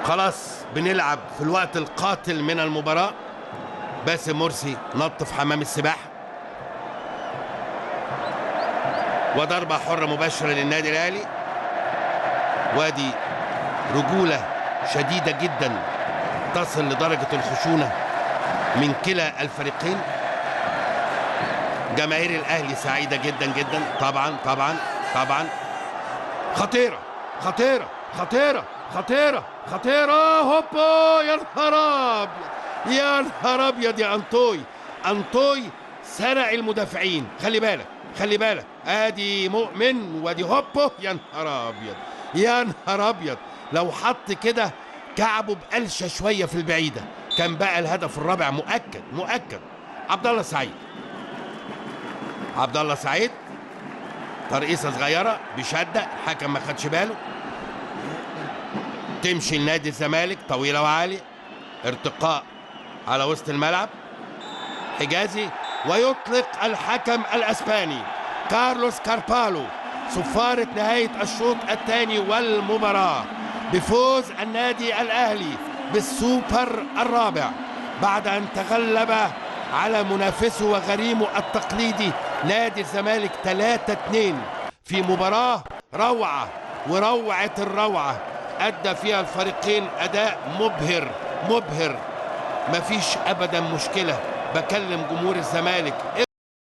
خلاص بنلعب في الوقت القاتل من المباراة، باسم مرسي نط في حمام السباحة، وضربة حرة مباشرة للنادي الأهلي، وادي رجولة شديدة جدا تصل لدرجة الخشونة من كلا الفريقين. جماهير الأهلي سعيدة جدا جدا، طبعا طبعا طبعا. خطيرة خطيرة خطيرة خطيرة خطيرة، هوبا، يا نهار ابيض، يا نهار ابيض يا انطوي، انطوي سرق المدافعين، خلي بالك خلي بالك، ادي مؤمن وادي هوبا، يا نهار ابيض يا نهار ابيض، لو حط كده كعبه بقلشه شويه في البعيده كان بقى الهدف الرابع مؤكد مؤكد. عبد الله سعيد، عبد الله سعيد ترقيصه صغيره بشده، الحكم ما خدش باله. تمشي لنادي الزمالك طويله وعاليه، ارتقاء على وسط الملعب. حجازي، ويطلق الحكم الاسباني كارلوس كاربالو صفارة نهاية الشوط الثاني والمباراة بفوز النادي الأهلي بالسوبر الرابع بعد أن تغلب على منافسه وغريمه التقليدي نادي الزمالك 3-2 في مباراة روعة وروعة الروعة. أدى فيها الفريقين أداء مبهر. مفيش أبدا مشكلة. بكلم جمهور الزمالك